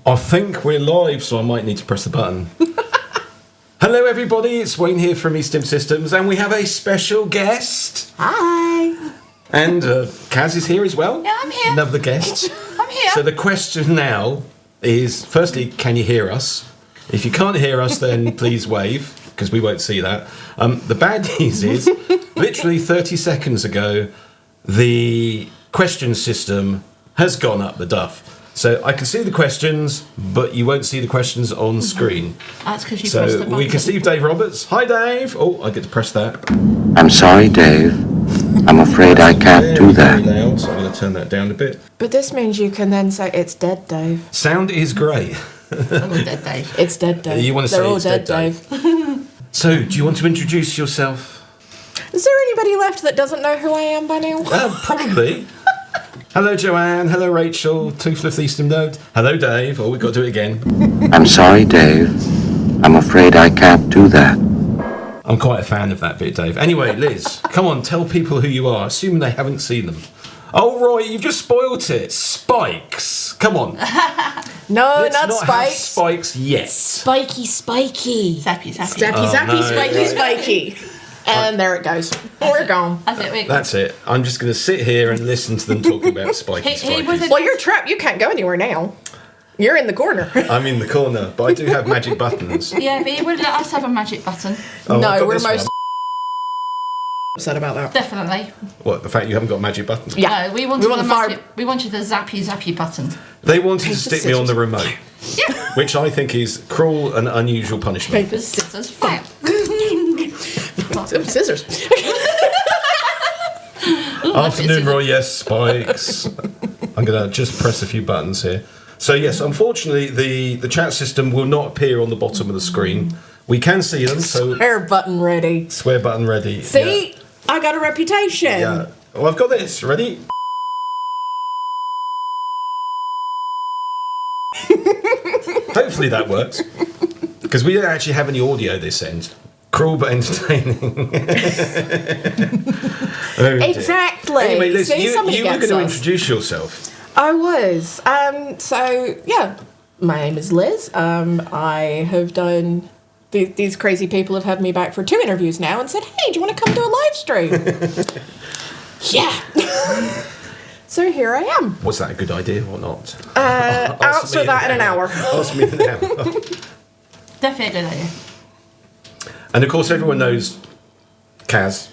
I think we're live, so I might need to press the button. Hello everybody, it's Wayne here from E-Stim Systems, and we have a special guest. Hi. And Caz is here as well. Yeah, I'm here. Another guest. I'm here. So the question now is, firstly, can you hear us? If you can't hear us, then please wave, because we won't see that. The bad news is, literally 30 seconds ago, the question system has gone up the duff. So I can see the questions, but you won't see the questions on screen. That's because you pressed the button. So we can see Dave Roberts. Hi, Dave. Oh, I get to press that. I'm sorry, Dave. I'm afraid I can't do that. Very loud, so I'm going to turn that down a bit. But this means you can then say it's dead, Dave. Sound is great. I'm all dead, Dave. It's dead, Dave. You want to They're say all it's dead, dead, Dave. So, do you want to introduce yourself? Is there anybody left that doesn't know who I am by now? Probably. Hello, Joanne. Hello, Rachel. Toothless E-Stim Node. Hello, Dave. Oh, we've got to do it again. I'm sorry, Dave. I'm afraid I can't do that. I'm quite a fan of that bit, Dave. Anyway, Liz, come on, tell people who you are, assuming they haven't seen them. Oh, Roy, you've just spoilt it. Spikes. Come on. No, Let's not not have Spikes. Spikes yet. Spiky. Zappy. Zappy, Oh, zappy, no, spiky, right. spiky. And there it goes. We're gone. That's it. I'm just going to sit here and listen to them talking about spiky He was spikies. Well, you're trapped. You can't go anywhere now. You're in the corner. I'm in the corner, but I do have magic buttons. Yeah, but he wouldn't let us have a magic button. Oh, I've No, got we're this most one. upset about that. Definitely. What, the fact you haven't got magic buttons? Yeah. No, we wanted want the the fire- magic. We wanted the zappy button. They wanted to stick me on the remote, Yeah. which I think is cruel and unusual punishment. Papers, Scissors, fire. scissors. Afternoon, Roy. Yes, spikes. I'm going to just press a few buttons here. So yes, unfortunately, the chat system will not appear on the bottom of the screen. We can see them, so Air button ready. swear button ready. See? I got a reputation. Yeah. Oh, I've got this. Ready? Hopefully that works. Because we don't actually have any audio this end. Cruel but entertaining. Oh, dear. Exactly. Anyway, Liz, See, you somebody were going gets to us. introduce yourself. I was. So, yeah. My name is Liz. I have done... These crazy people have had me back for 2 interviews now and said, hey, do you want to come do a live stream? Yeah. So here I am. Was that a good idea or not? I'll answer that in an hour. Ask me in an hour. Definitely a good idea. And of course, everyone knows Caz.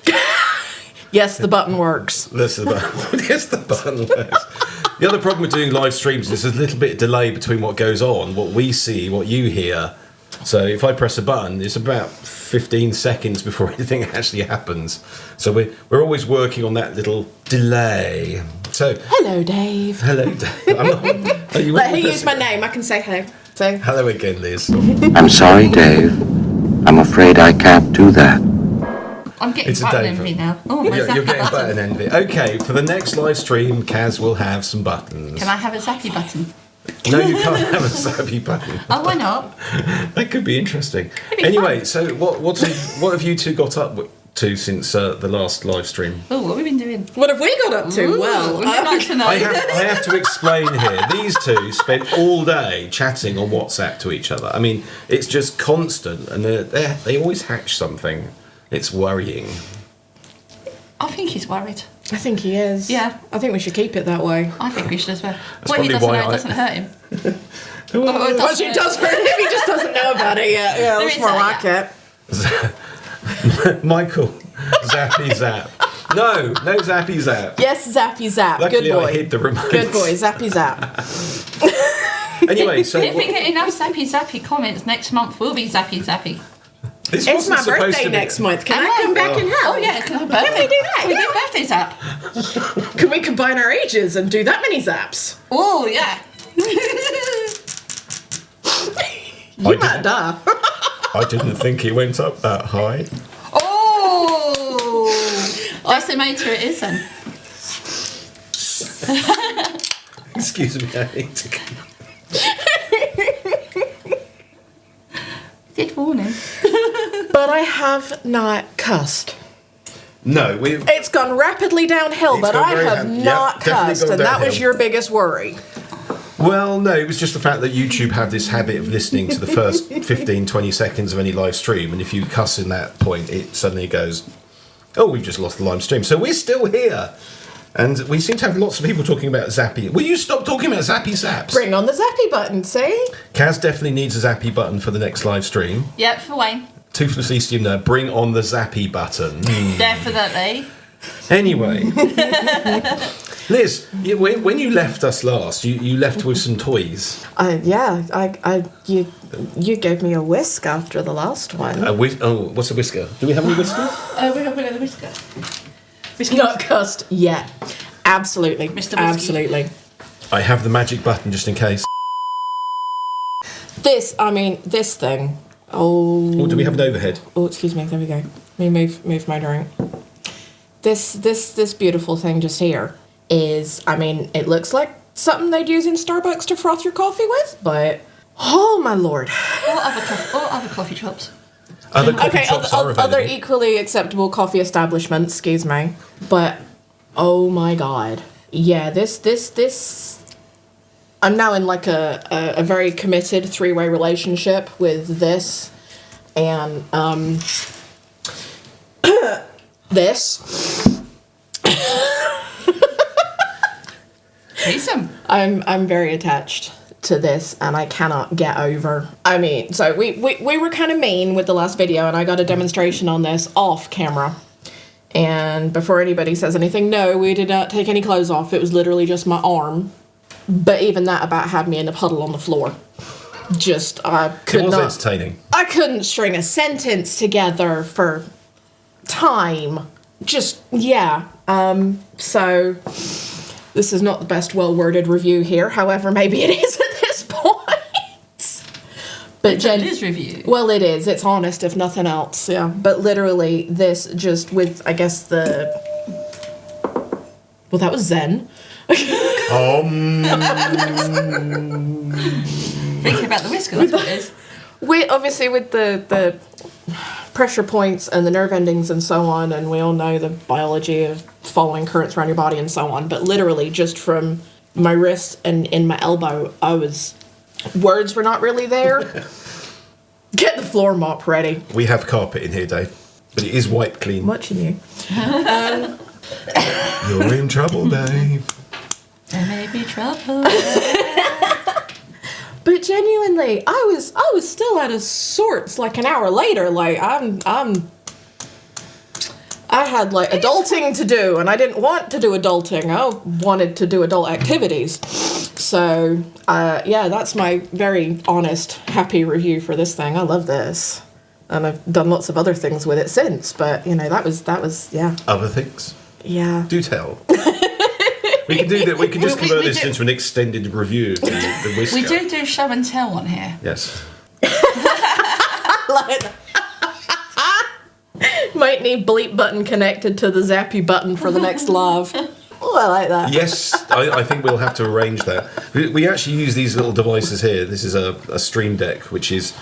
Yes, the button works. That's the button. Yes, the button works. The other problem with doing live streams is there's a little bit of delay between what goes on, what we see, what you hear. So if I press a button, it's about 15 seconds before anything actually happens. So we're always working on that little delay. So Hello, Dave. hello, Dave. Let her use my name. I can say hello. So, Hello again, Liz. I'm sorry, Dave. I'm afraid I can't do that. I'm getting It's a button Dave. envy now. Oh, my You're zappy getting button. button envy. Okay, for the next live stream, Caz will have some buttons. Can I have a zappy button? No, you can't have a zappy button. Oh, why not? That could be interesting. It'd be Anyway, fun. so what have you two got up to since the last live stream? Oh, what have we been doing? what have we got up to? Ooh, Well, would you like to know? I have to explain here. These two spent all day chatting on WhatsApp to each other. I mean, it's just constant, and they always hatch something. It's worrying. I think he's worried. I think he is. Yeah. I think we should keep it that way. I think we should as well. That's When he probably doesn't why know, it I- doesn't hurt him. Oh, Oh, it Well, she does hurt him. He just doesn't know about it yet. Yeah, There that's is more that, like it. Michael, zappy zap. No zappy zap. Yes, zappy zap. Luckily, Good boy. I hid the remote. Good boy, zappy zap. Anyway, so If we get enough zappy comments, next month will be zappy. this It's wasn't my supposed birthday to be- next month. Can I I come know. back and help? Oh yeah, can we do that? We Yeah. do birthday zap. Can we combine our ages and do that many zaps? Oh yeah. You might die. I didn't think it went up that high. Oh, decimator it is then. Excuse me, I need to. Did warn him. But I have not cussed. No, we've. It's gone rapidly downhill, It's but gone I very have down- yeah, not definitely cussed, gone and that was downhill. your biggest worry. Well, no, it was just the fact that YouTube have this habit of listening to the first 15, 20 seconds of any live stream, and if you cuss in that point, it suddenly goes, oh, we've just lost the live stream. So we're still here. And we seem to have lots of people talking about Zappy. Will you stop talking about Zappy Zaps? Bring on the Zappy button, see? Kaz definitely needs a Zappy button for the next live stream. Yep, for Wayne. Toothless E-Stim there, bring on the Zappy button. Definitely. Anyway. Liz, when you left us last, you left with some toys. You gave me a whisk after the last one. What's a whisker? Do we have any whiskers? We have a whisker. Not cussed yet. Absolutely. Mr. Whiskey. Absolutely. I have the magic button just in case. This thing. Oh, do we have an overhead? Oh, excuse me. There we go. Let me move my drink. This beautiful thing just here is, it looks like something they'd use in Starbucks to froth your coffee with, but oh my lord. Or other coffee shops. Other coffee shops are available. Other equally acceptable coffee establishments, excuse me. But oh my god. Yeah, this I'm now in like a very committed 3-way relationship with this and this. Decent. I'm very attached to this and I cannot get over. So we were kind of mean with the last video and I got a demonstration on this off camera. And before anybody says anything, no, we did not take any clothes off. It was literally just my arm. But even that about had me in a puddle on the floor. It was entertaining. I couldn't string a sentence together for time. So this is not the best well-worded review here. However, maybe it is at this point. But It is review. Well, it is. It's honest, if nothing else. Yeah. But literally, this just with, I guess, well, that was Zen. Thinking about the whisker, that's what it is. Obviously, with the pressure points and the nerve endings and so on, and we all know the biology of following currents around your body and so on, but literally just from my wrist and in my elbow, words were not really there. Get the floor mop ready. We have carpet in here, Dave, but it is wiped clean. Watching you. You're in trouble, Dave. There may be trouble. But genuinely, I was still out of sorts like an hour later. Like I had like adulting to do, and I didn't want to do adulting. I wanted to do adult activities. So that's my very honest, happy review for this thing. I love this, and I've done lots of other things with it since. But that was yeah. Other things? Yeah. Do tell. We can do that. We can just convert this into an extended review of the whisker. We do show and tell on here. Yes. Might need bleep button connected to the Zappy button for the next live. Oh, I like that. Yes, I think we'll have to arrange that. We actually use these little devices here. This is a Stream Deck, which is...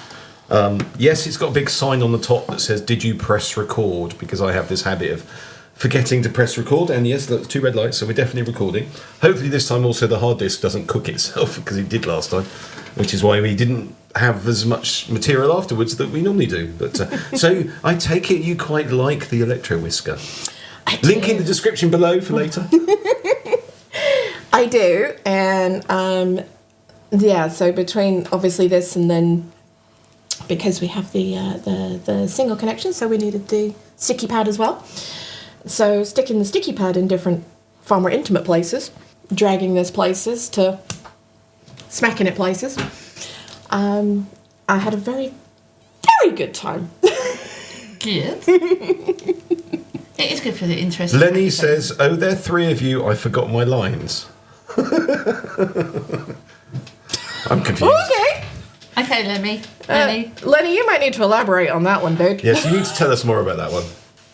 yes, it's got a big sign on the top that says, did you press record? Because I have this habit of forgetting to press record, and yes, look, 2 red lights, so we're definitely recording. Hopefully this time also the hard disk doesn't cook itself, because it did last time, which is why we didn't have as much material afterwards that we normally do. But so I take it you quite like the Electro Whisker. Link in the description below for later. I do, and so between obviously this and then, because we have the single connection, so we needed the sticky pad as well. So sticking the sticky pad in different, far more intimate places, dragging this places to smacking it places. I had a very, very good time. Good. It is good for the interest. Lenny says, oh, there are 3 of you, I forgot my lines. I'm confused. Okay, Lenny. Lenny, you might need to elaborate on that one, dude. Yes, you need to tell us more about that one.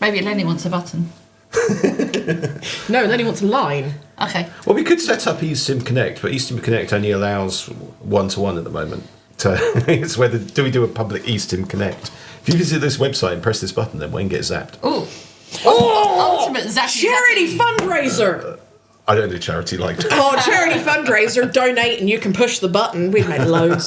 Maybe Lenny wants a button. No, Lenny wants a line. Okay. Well, we could set up E-Stim Connect, but E-Stim Connect only allows 1-to-1 at the moment. So it's whether do we do a public E-Stim Connect? If you visit this website and press this button, then Wayne gets zapped. Ooh. Oh! Ultimate Zappy. Charity fundraiser! I don't do charity like that. Oh, charity fundraiser, donate and you can push the button. We'd make loads.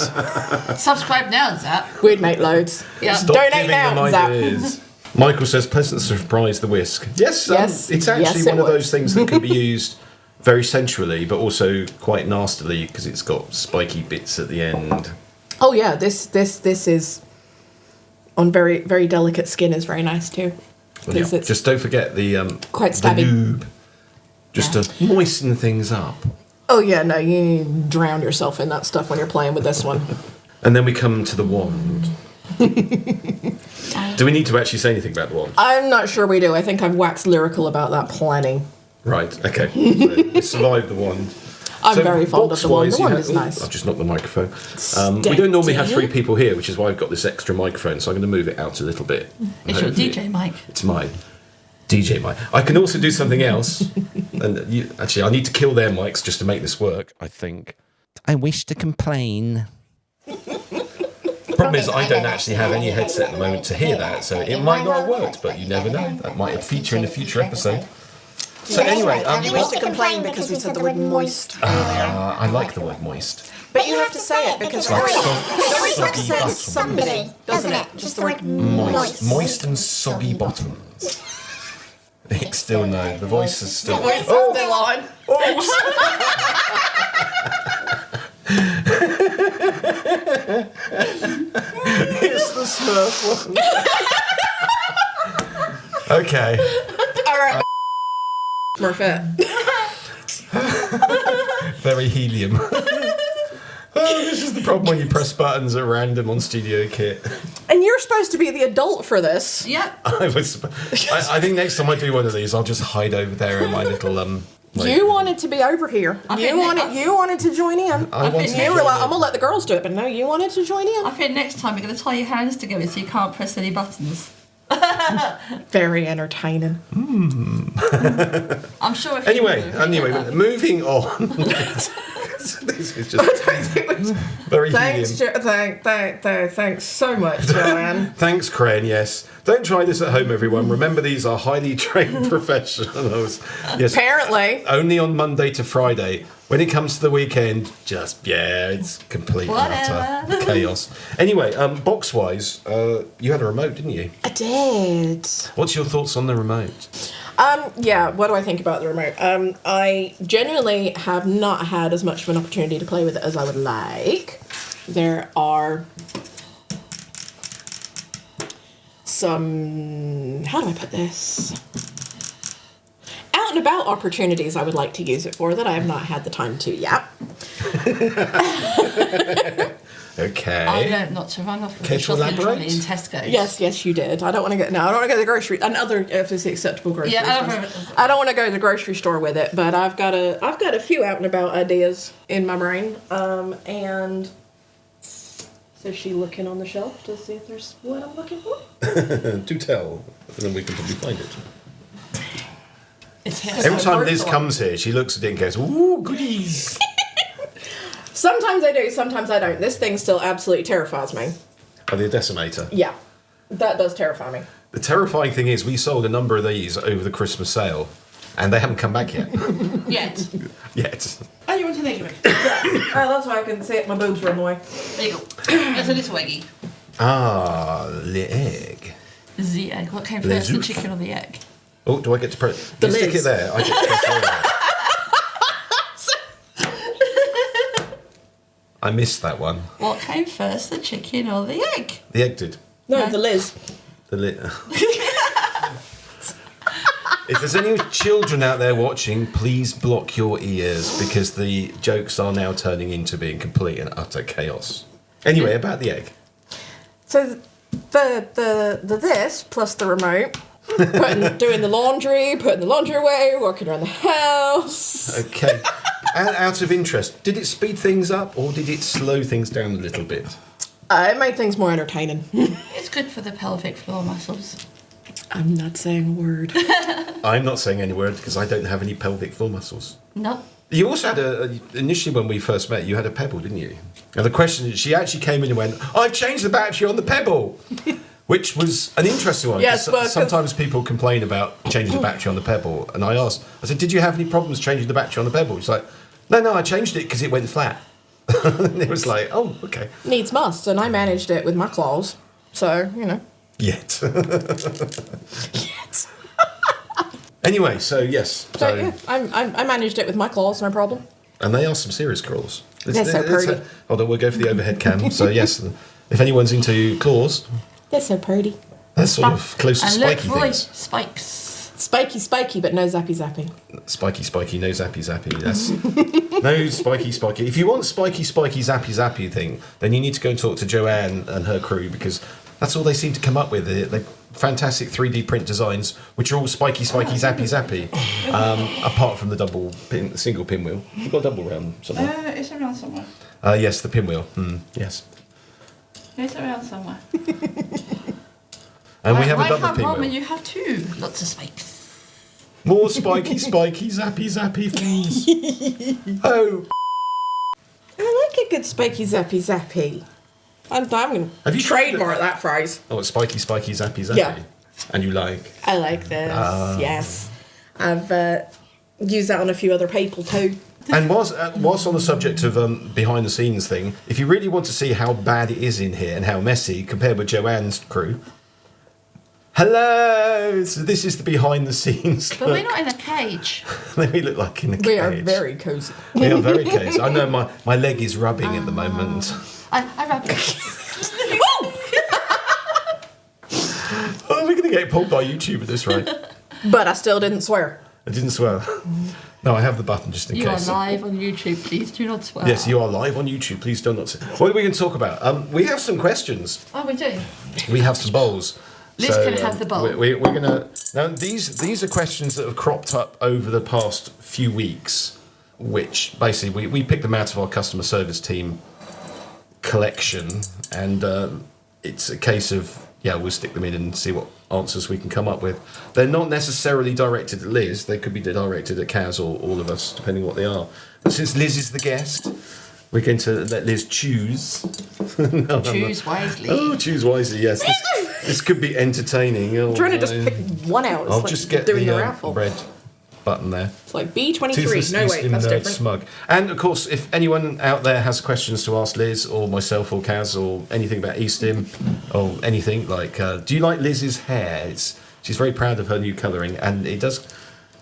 Subscribe now, Zap. We'd make loads. Yeah. Stop Donate giving now, them Zap. ideas. Michael says, pleasant surprise, the whisk. Yes, Yes. it's actually Yes, it one of was. those things that can be used very sensually, but also quite nastily because it's got spiky bits at the end. Oh yeah, this is on very, very delicate skin is very nice too. Well, yeah, 'Cause it's just don't forget the quite the stabby. lube, just to moisten things up. Oh yeah, no, you drown yourself in that stuff when you're playing with this one. And then we come to the wand. Do we need to actually say anything about the wand? I'm not sure we do. I think I've waxed lyrical about that plenty. Right, okay. So we survived the wand. I'm So very fond of the wand. box-wise, The you wand have- is nice. I've just knocked the microphone. We don't normally have Steady. 3 people here, which is why I've got this extra microphone, so I'm going to move it out a little bit. It's your Hopefully- DJ mic. It's my DJ mic. I can also do something else. And actually, I need to kill their mics just to make this work, I think. I wish to complain. Problem is, I don't actually have any headset at the moment to hear that, so it might not have worked, but you never know. That might feature in a future episode. So anyway, You wish to complain because we said the word moist. I like the word moist. But you have to say it because it always Soggy says bottoms. somebody, doesn't it? Just the word Moist. Moist and soggy bottoms. Nick still no. The voice is still. Oh, they're on. It's the Smurf one. Okay. All right. Smurfette. Very helium. Oh, this is the problem when you press buttons at random on Studio Kit. And you're supposed to be the adult for this. Yep. I think next time I do one of these, I'll just hide over there in my little like- You wanted to be over here. You wanted to join in. I wanted And to you were join like, in. I'm gonna let the girls do it, but no, you wanted to join in. I think next time you're going to tie your hands together so you can't press any buttons. Very entertaining. I'm sure if Anyway, you moving on. This is just very Thanks, helium. thanks so much, Joanne. Thanks, Crane, yes. Don't try this at home, everyone. Remember, these are highly trained professionals. Yes. Apparently. Only on Monday to Friday. When it comes to the weekend, it's complete and utter Whatever. chaos. Anyway, box-wise, you had a remote, didn't you? I did. What's your thoughts on the remote? Yeah, what do I think about the remote? I genuinely have not had as much of an opportunity to play with it as I would like. There are some, how do I put this? Out and about opportunities I would like to use it for that I have not had the time to yet. Okay. I learned not to run off with Care a to shopping elaborate? trolley in Tesco's. Yes, you did. I don't want to go. No, I don't want to go to the grocery. Another obviously acceptable grocery. Yeah, store. I don't want to go to the grocery store with it, but I've got a few out and about ideas in my brain. And so is she looking on the shelf to see if there's what I'm looking for? Do tell, and then we can probably find it. It's here. Every time word Liz for it. comes here, she looks at it and goes, "Ooh, goodies." Sometimes I do, sometimes I don't. This thing still absolutely terrifies me. Oh, the decimator. Yeah, that does terrify me. The terrifying thing is, we sold a number of these over the Christmas sale, and they haven't come back yet. Yet. Yet. Oh, you want to think of it? Oh, that's why I can see it. My boobs are in the way. There you go. There's a little eggy. Ah, the egg. The egg. What came Les first, the œufs. chicken or the egg? Oh, do I get to press? The You stick Liz. it there. I get to press there. I missed that one. What came first, the chicken or the egg? The egg did. No, the Liz. The If there's any children out there watching, please block your ears because the jokes are now turning into being complete and utter chaos. Anyway, about the egg. So the this plus the remote, doing the laundry, putting the laundry away, walking around the house. Okay. And out of interest, did it speed things up or did it slow things down a little bit? It made things more entertaining. It's good for the pelvic floor muscles. I'm not saying a word. I'm not saying any word because I don't have any pelvic floor muscles. No. You also had initially when we first met, you had a Pebble, didn't you? And the question is, she actually came in and went, I've changed the battery on the Pebble. Which was an interesting one. Yes, 'cause well, 'cause- sometimes people complain about changing the battery on the Pebble, and I said, did you have any problems changing the battery on the Pebble? He's like, no, I changed it because it went flat. And it was like, oh, okay. Needs must, and I managed it with my claws. So, Yet. Yes. Anyway, so yes. So yeah, I managed it with my claws, no problem. And they are some serious claws. They're so pretty. Hold on, we'll go for the overhead cam. So yes, if anyone's into claws, They're so pretty. they're sort of close to And look, spiky Roy, things. spikes. Spiky, but no zappy. Spiky, no zappy. That's no spiky. If you want spiky, zappy thing, then you need to go and talk to Joanne and her crew, because that's all they seem to come up with. They're fantastic 3D print designs, which are all spiky, zappy. Apart from the single pinwheel. You've got a double round somewhere. It's around somewhere. Yes, the pinwheel. Yes. It's around somewhere. And we have I a double have one when pinwheel. you have two. Lots of spikes. More spiky, zappy things. Oh. I like a good spiky, zappy. I'm going Have to you tried trademark that phrase. Oh, it's spiky, zappy. Yeah. And you like? I like this, yes. I've used that on a few other people too. And whilst on the subject of behind the scenes thing, if you really want to see how bad it is in here and how messy compared with Joanne's crew, hello! So this is the behind the scenes. But we're not in a cage. We look like in a cage. We are very cozy. We are very cozy. I know my leg is rubbing at the moment. I rub it. Oh, we're going to get pulled by YouTube at this rate. But I still didn't swear. I didn't swear. No, I have the button just in You are case. live on YouTube. Please do not swear. Yes, you are live on YouTube. Please do not say. What are we going to talk about? We have some questions. Oh, we do. We have some bowls. Liz can have the bowl. We're going to now. These are questions that have cropped up over the past few weeks, which basically we picked them out of our customer service team collection, and it's a case of we'll stick them in and see what answers we can come up with. They're not necessarily directed at Liz. They could be directed at Caz or all of us, depending what they are. But since Liz is the guest, we're going to let Liz choose. Choose wisely. Oh, choose wisely. Yes, this could be entertaining. I'm trying to just pick one out. It's I'll like just get doing the the raffle. red button there. It's like B23. Toothless No, wait, E-Stim that's Nerd different. Smug. And of course, if anyone out there has questions to ask Liz or myself or Caz or anything about E-Stim or anything, like, do you like Liz's hair? She's very proud of her new colouring, and it does,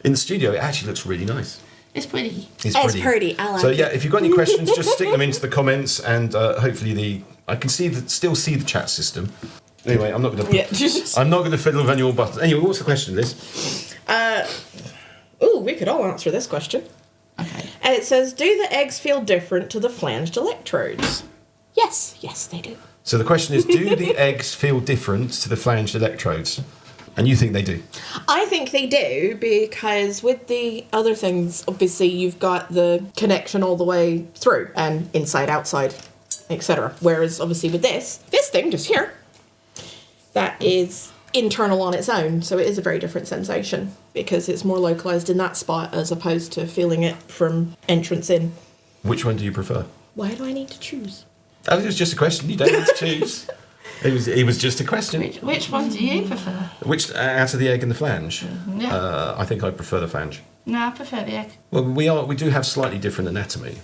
in the studio, it actually looks really nice. It's pretty. It's It's pretty, I like So it. yeah, if you've got any questions, just stick them into the comments, and hopefully I can still see the chat system. Anyway, I'm not going to. Yeah, just. I'm not going to fiddle with any more buttons. Anyway, what's the question, Liz? Ooh, we could all answer this question. Okay. And it says, do the eggs feel different to the flanged electrodes? Yes, they do. So the question is, do the eggs feel different to the flanged electrodes? And you think they do? I think they do, because with the other things, obviously you've got the connection all the way through and inside, outside, etc. Whereas obviously with this thing just here, that is internal on its own, so it is a very different sensation because it's more localized in that spot as opposed to feeling it from entrance in. Which one do you prefer? Why do I need to choose? Oh, it was just a question. You don't need to choose. It was just a question. Which one do you prefer? Which out of the egg and the flange? Yeah. I think I prefer the flange. No, I prefer the egg. Well, we do have slightly different anatomy.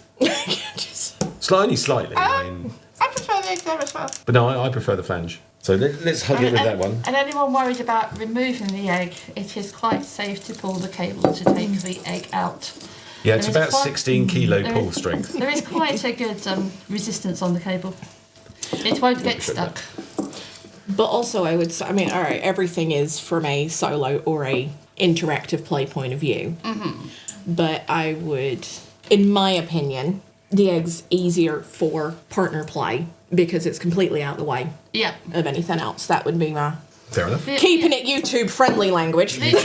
Just- Only slightly. I mean, I prefer the egg there as well. but no, I prefer the flange. So let's hug it with that one. And anyone worried about removing the egg, it is quite safe to pull the cable to take the egg out. Yeah, it's There is about quite- 16 kilo there pull is- strength. There is quite a good resistance on the cable. It won't get stuck. But also I would say, I mean, all right, everything is from a solo or a interactive play point of view. Mm-hmm. But I would, in my opinion, the egg's easier for partner play because it's completely out the way Yeah. of anything else. That would be my Fair enough. keeping it YouTube friendly language. The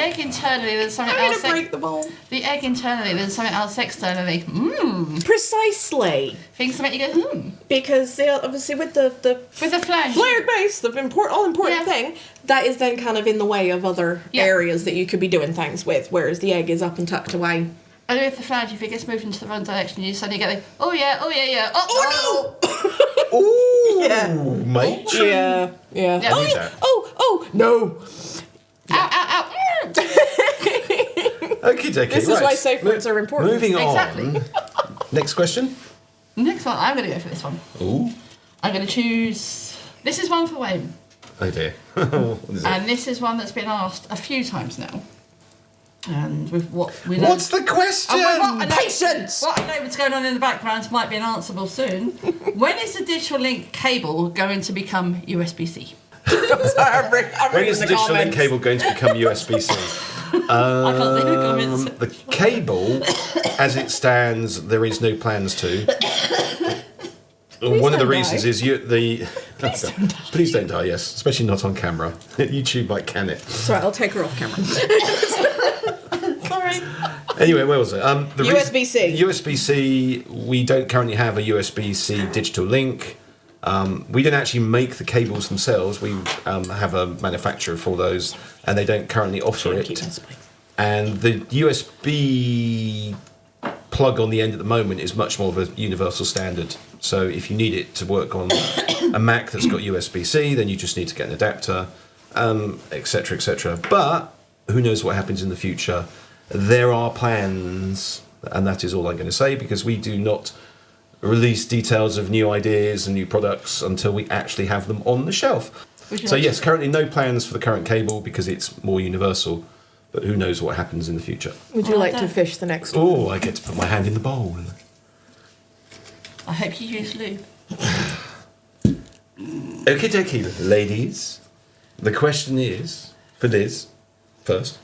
egg internally, there's something I'm else. gonna break the bowl. The egg internally, there's something else externally. Precisely, Things that make you go, because obviously with the With the flange. flared base, the all important Yeah. thing, that is then kind of in the way of other Yeah. areas that you could be doing things with, whereas the egg is up and tucked away And with the flange, if it gets moved into the wrong direction, you suddenly get oh yeah, oh no! Ooh, Yeah. mate. Yeah. Yeah. Oh, Need yeah. that. Oh, no. Ow! Okie dokie. This is why safe words are important. Moving on. Exactly. Next question. Next one, I'm going to go for this one. Ooh. I'm going to choose. This is one for Wayne, Oh dear. What is it? and this is one that's been asked a few times now. And with what we know. What's the question? And with what I know- Patience! What I know what's going on in the background might be unanswerable soon. When is the digital link cable going to become USB-C? I'm When reading is the the digital link comments. cable going to become USB-C? I can't see the comments. The cable, as it stands, there is no plans to. One of the don't reasons die. is Please don't die, yes. Especially not on camera. YouTube might can it. Sorry, I'll take her off camera. Sorry. Anyway, where was it? USB-C. USB-C, we don't currently have a USB-C digital link. We don't actually make the cables themselves. We have a manufacturer for those, and they don't currently offer Keep it. this, please. And the USB plug on the end at the moment is much more of a universal standard. So if you need it to work on a Mac that's got USB-C, then you just need to get an adapter, etc., etc. But who knows what happens in the future? There are plans, and that is all I'm going to say, because we do not release details of new ideas and new products until we actually have them on the shelf. Would you So like yes, to- currently no plans for the current cable because it's more universal, but who knows what happens in the future. Would you Well like to done. fish the next one? Oh, I get to put my hand in the bowl. I hope you use lube. Okie dokie, ladies. The question is, for Liz, first,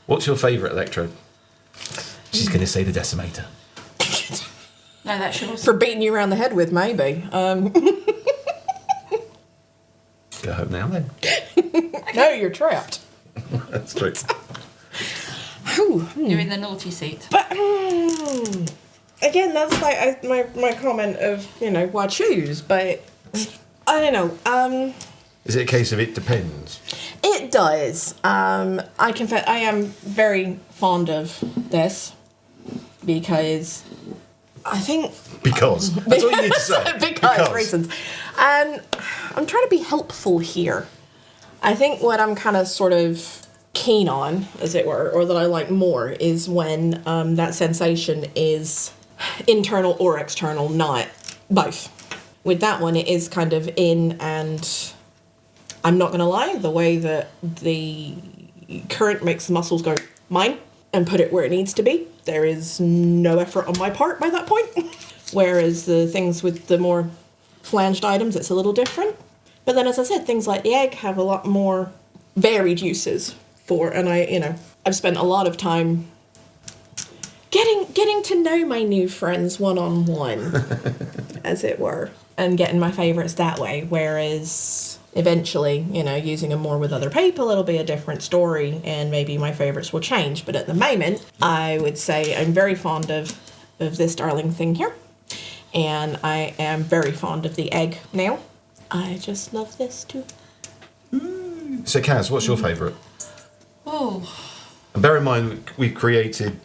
what's your favourite electrode? She's going to say the decimator. No, that's yours. For beating you around the head with, maybe. Go home now then. No, you're trapped. That's true. You're in the naughty seat. But again, that's like my comment of why choose. But I don't know. Is it a case of it depends? It does. I confess I am very fond of this because I think Because. That's all you need to say. because reasons. And I'm trying to be helpful here. I think what I'm kind of sort of keen on, as it were, or that I like more, is when that sensation is internal or external, not both. With that one, it is kind of in, and I'm not going to lie, the way that the current makes the muscles go mine and put it where it needs to be, there is no effort on my part by that point. Whereas the things with the more flanged items, it's a little different. But then, as I said, things like the egg have a lot more varied uses for, and I've spent a lot of time getting to know my new friends one-on-one, as it were, and getting my favourites that way. Whereas eventually, using them more with other people, it'll be a different story, and maybe my favourites will change. But at the moment, I would say I'm very fond of this darling thing here, and I am very fond of the egg now. I just love this too. So, Kaz, what's your favourite? Oh, And bear in mind, we've created,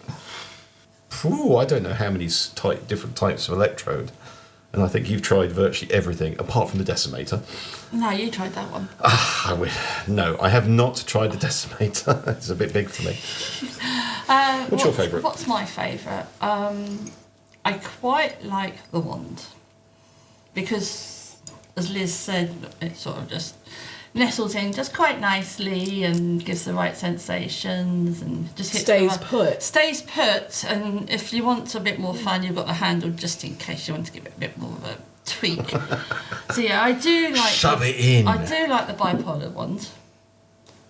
I don't know how many different types of electrode. And I think you've tried virtually everything, apart from the decimator. no, you tried that one. No, I have not tried the decimator. It's a bit big for me. What's your favourite? What's my favourite? I quite like the wand because, as Liz said, it sort of just nestles in just quite nicely and gives the right sensations and just hits Stays the right- put. Stays put, and if you want a bit more fun, you've got the handle just in case you want to give it a bit more of a tweak. So yeah, I do like. Shove it in. I do like the bipolar ones.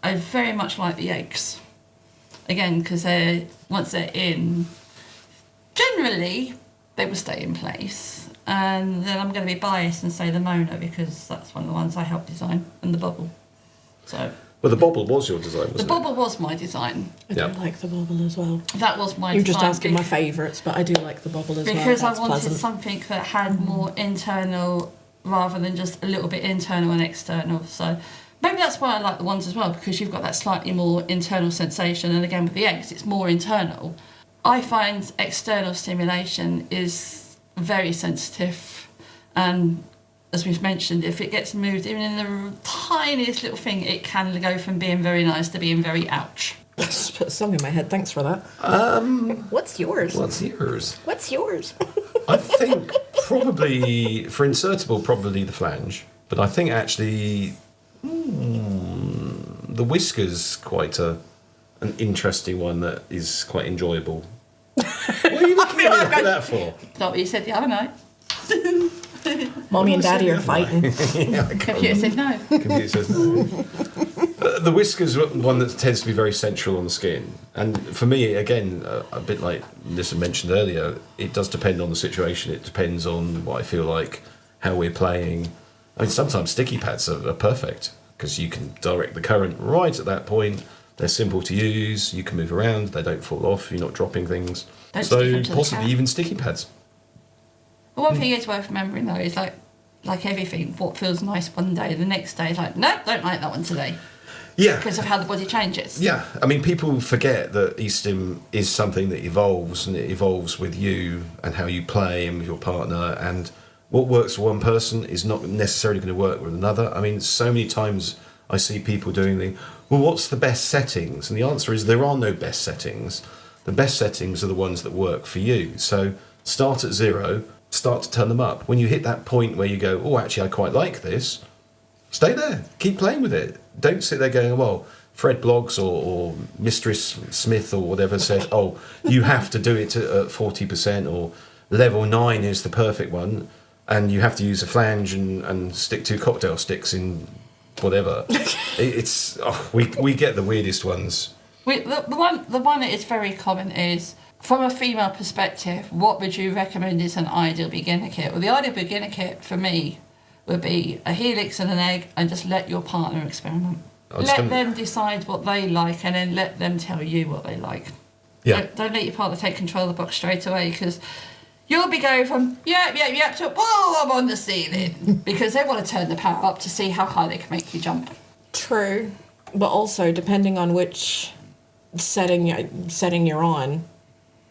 I very much like the eggs. Again, because once they're in, generally they will stay in place. And then I'm going to be biased and say the Mona because that's one of the ones I helped design, and the bobble. So Well, the bobble was your design, the wasn't bobble was my design. I Yeah. do like the bobble as well. That was my You're design. just asking my favourites, but I do like the bobble as well. Because I That's wanted pleasant. something that had more internal rather than just a little bit internal and external. So maybe that's why I like the ones as well, because you've got that slightly more internal sensation. And again, with the eggs, it's more internal. I find external stimulation is very sensitive, and as we've mentioned, if it gets moved even in the tiniest little thing, it can go from being very nice to being very ouch. Just put a song in my head. Thanks for that. What's yours? What's yours? What's yours? I think probably, for insertable, probably the flange. But I think actually the whisker's quite an interesting one that is quite enjoyable. What are you looking at me like that for? Not what you said the other night. Mommy and Daddy are fighting. Yeah, Computer said no. Computer says no. The whisker's one that tends to be very central on the skin. And for me, again, a bit like Liz mentioned earlier, it does depend on the situation. It depends on what I feel like, how we're playing. I mean, sometimes sticky pads are perfect because you can direct the current right at that point. They're simple to use. You can move around. They don't fall off. You're not dropping things. Don't stick So them to the possibly cat. even sticky pads. But one thing is worth remembering though is like everything, what feels nice one day, the next day is like, nope, don't like that one today. Yeah. Because of how the body changes. Yeah, I mean, people forget that E-Stim is something that evolves, and it evolves with you and how you play and with your partner. And what works for one person is not necessarily going to work with another. I mean, so many times I see people doing well, what's the best settings? And the answer is there are no best settings. The best settings are the ones that work for you. So start at 0, start to turn them up. When you hit that point where you go, oh, actually, I quite like this, stay there. Keep playing with it. Don't sit there going, well, Fred Bloggs or Mistress Smith or whatever said, oh, you have to do it at 40% or level 9 is the perfect one, and you have to use a flange and stick 2 cocktail sticks in whatever. We get the weirdest ones. The one that is very common is, from a female perspective, what would you recommend is an ideal beginner kit? Well, the ideal beginner kit for me would be a helix and an egg, and just let your partner experiment. Let them decide what they like, and then let them tell you what they like. Yeah. Don't let your partner take control of the box straight away, because you'll be going from yep to whoa, I'm on the ceiling, because they want to turn the power up to see how high they can make you jump. True, but also depending on which setting you're on.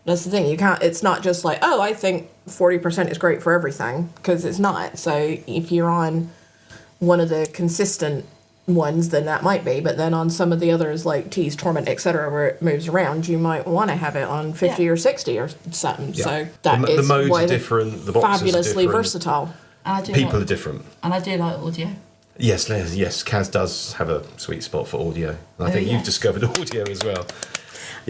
That's the thing. You can't. It's not just like, oh, I think 40% is great for everything, because it's not. So if you're on one of the consistent ones, then that might be. But then on some of the others, like Tease, Torment, etc., where it moves around, you might want to have it on 50 or 60 or something. Yeah. So that the is modes why are they're different. The boxes fabulously are different. versatile. And People are different. And I do like audio. Yes, Caz does have a sweet spot for audio. And I think you've yes. discovered audio as well.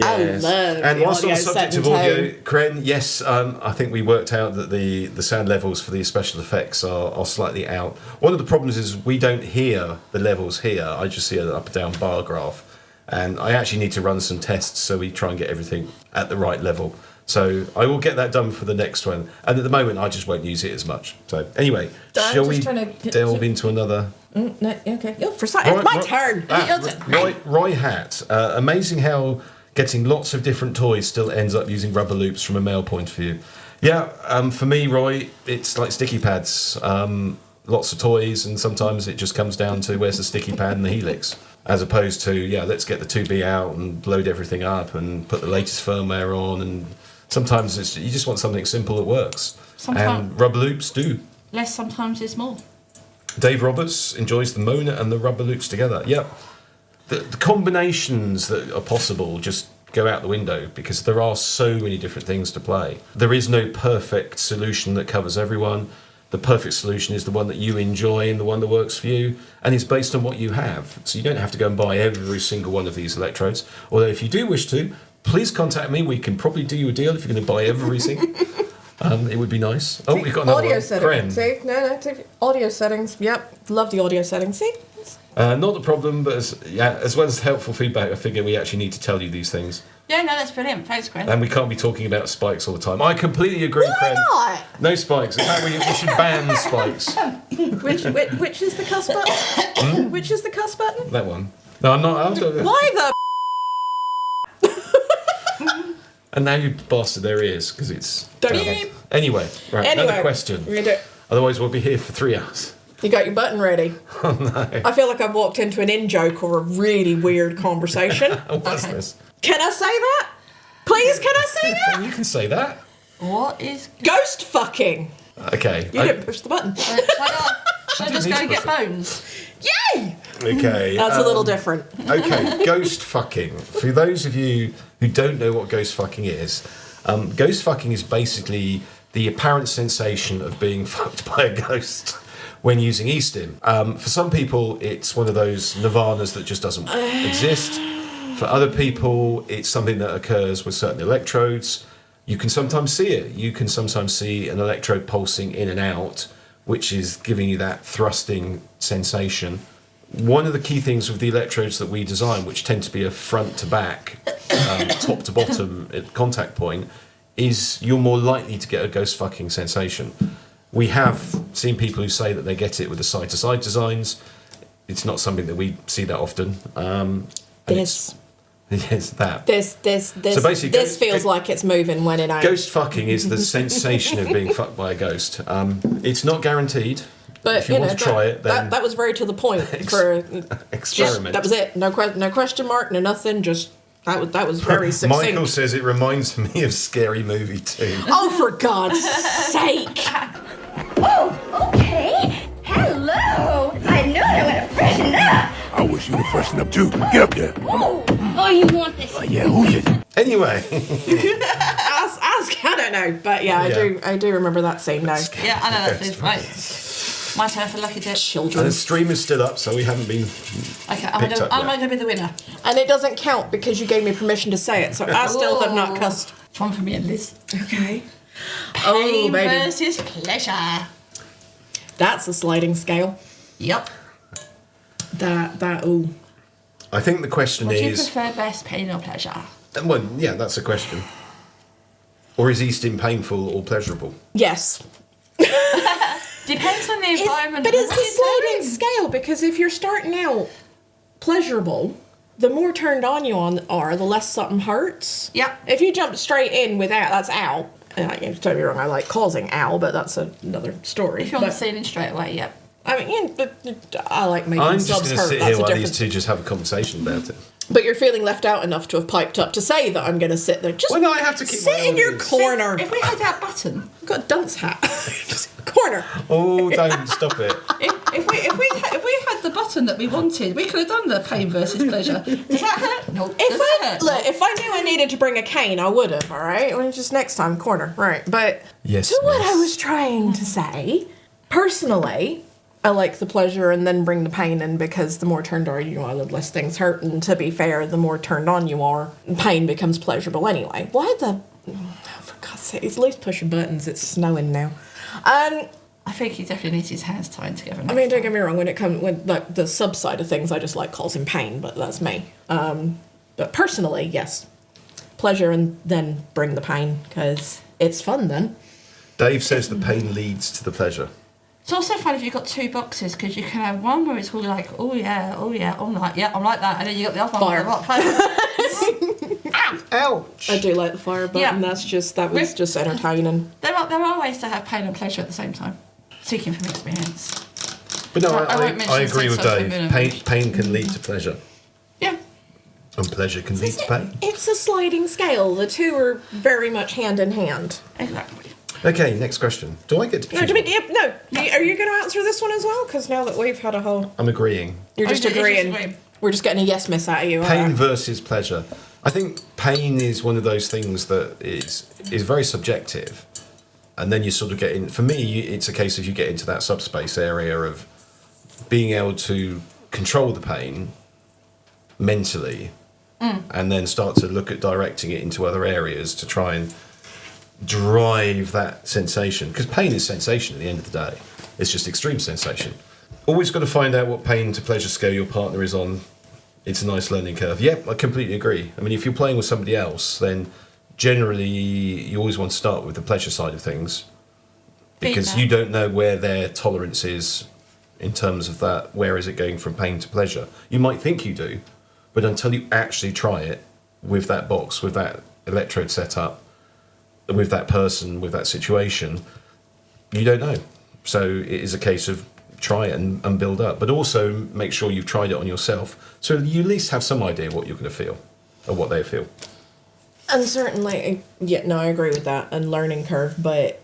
I Yes. love And the whilst on audio the subject set of and audio, tone. Kren, yes, I think we worked out that the sound levels for these special effects are slightly out. One of the problems is we don't hear the levels here. I just see an up and down bar graph. And I actually need to run some tests so we try and get everything at the right level. So I will get that done for the next one. And at the moment, I just won't use it as much. So anyway, I'm shall just we trying to- delve into another... No, okay. Oh, it's my turn. Roy Hat. Amazing how getting lots of different toys still ends up using rubber loops from a male point of view. Yeah, for me, Roy, it's like sticky pads. Lots of toys, and sometimes it just comes down to where's the sticky pad and the helix, as opposed to, let's get the 2B out and load everything up and put the latest firmware on. And sometimes you just want something simple that works. And rubber loops do. Less sometimes is more. Dave Roberts enjoys the Mona and the rubber loops together. Yep. The combinations that are possible just go out the window because there are so many different things to play. There is no perfect solution that covers everyone. The perfect solution is the one that you enjoy and the one that works for you, and is based on what you have. So you don't have to go and buy every single one of these electrodes. Although if you do wish to, please contact me. We can probably do you a deal if you're going to buy every single. It would be nice. Oh, we've got another audio one. settings. See, no, audio settings. Yep, love the audio settings. See, not a problem, but as well as helpful feedback, I figure we actually need to tell you these things. Yeah, no, that's brilliant. Thanks, Gwen. And we can't be talking about spikes all the time. I completely agree, why Kren. not? No spikes. In fact, we should ban spikes. Which is the cuss button? Which is the cuss button? That one. No, I'm not. Why the? And now you bastard their ears because it's. Beep. Anyway, right. Another question. We're gonna do it. Otherwise, we'll be here for 3 hours. You got your button ready? Oh no. I feel like I've walked into an in-joke or a really weird conversation. What's this? Can I say that? Please, can I say that? You can say that. What is... Ghost fucking. Okay. You didn't push the button. Should I just go and get bones? Yay! Okay. That's a little different. Okay, ghost fucking. For those of you who don't know what ghost fucking is, ghost fucking is basically the apparent sensation of being fucked by a ghost when using E-Stim. For some people, it's one of those nirvanas that just doesn't exist. For other people, it's something that occurs with certain electrodes. You can sometimes see it. You can sometimes see an electrode pulsing in and out, which is giving you that thrusting sensation. One of the key things with the electrodes that we design, which tend to be a front to back, top to bottom contact point, is you're more likely to get a ghost fucking sensation. We have seen people who say that they get it with the side to side designs. It's not something that we see that often. Yes, that. This So basically, this feels like it's moving when it ain't. Ghost fucking is the sensation of being fucked by a ghost. It's not guaranteed. But if you want to try it, then that was very to the point for experiment. That was it. No question mark. No nothing. Just that was very succinct. Michael says it reminds me of Scary Movie 2. Oh, for God's sake! Oh, okay. Hello. I know I want to freshen up. I wish you would freshen up too. Get up there. Oh, you want this? Yeah, who's it? Anyway, Ask. I don't know, but yeah, I do remember that scene now. Yeah, I know that is right. My turn for lucky dip. and Children, the stream is still up, so we haven't been. Okay, Picked up I'm yet. going to be the winner. and it doesn't count because you gave me permission to say it, so I still have not cussed. It's one for me and Liz. Okay. Pain baby. versus pleasure. That's a sliding scale. Yep. Ooh. I think the question Would you is. prefer best pain or pleasure? Well, yeah, that's a question. Or is E-Stim painful or pleasurable? Yes. Depends on the environment. But it's and a what you're sliding doing. scale because if you're starting out pleasurable, the more turned on you are, the less something hurts. Yep. If you jump straight in without, that's ow. Don't get me wrong, I like causing ow, but that's another story. If you're on the But, ceiling straight away, yep. I mean, yeah, but I like making I'm just subs going to hurt. sit That's here a while different. these two just have a conversation about it. But you're feeling left out enough to have piped up to say that I'm going to sit there. Just Well, no, I have to keep sit my in your audience. corner. If we had that button, I've got a dunce hat. Just corner. Oh, don't stop it. if we had the button that we wanted, we could have done the pain versus pleasure. Does that hurt? No. If I knew I needed to bring a cane, I would have. All right, well, just next time, corner, right? But Yes, to what miss. I was trying to say, personally, I like the pleasure and then bring the pain in because the more turned on you are, the less things hurt. And to be fair, the more turned on you are, pain becomes pleasurable anyway. Why the? Oh, for God's sake, at least pushing buttons. It's snowing now. I think he definitely needs his hands tied together. I mean, don't get me wrong. When it comes, like the sub side of things, I just like causing pain, but that's me. But personally, yes, pleasure and then bring the pain because it's fun then. Dave says the pain leads to the pleasure. It's also fun if you've got two boxes because you can have one where it's all like, oh yeah, I'm like that, and then you got the other Fire. one. Ow! Ouch! I do like the fire button. Yeah. That was just entertaining. There are ways to have pain and pleasure at the same time. Speaking from experience. But no, I won't mention I agree with something Dave. minimum. Pain can lead to pleasure, Yeah. and pleasure can lead to pain. It's a sliding scale. The two are very much hand in hand. Exactly. Okay, next question. Do I get to choose? No, are you going to answer this one as well? Because now that we've had a whole, I'm agreeing. you're Oh, just you just agreeing. agree. We're just getting a yes miss out of you. Pain alright. versus pleasure. I think pain is one of those things that is very subjective, and then you sort of get in. For me, it's a case of you get into that subspace area of being able to control the pain mentally, and then start to look at directing it into other areas to try and drive that sensation. Because pain is sensation at the end of the day. It's just extreme sensation. Always got to find out what pain to pleasure scale your partner is on. It's a nice learning curve. Yep, I completely agree. I mean, if you're playing with somebody else, then generally you always want to start with the pleasure side of things because Feedback. you don't know where their tolerance is in terms of that. Where is it going from pain to pleasure? You might think you do, but until you actually try it with that box, with that electrode setup, with that person, with that situation, you don't know. So it is a case of try it and build up, but also make sure you've tried it on yourself so you at least have some idea what you're going to feel or what they feel. And certainly, yeah, no, I agree with that. And learning curve, but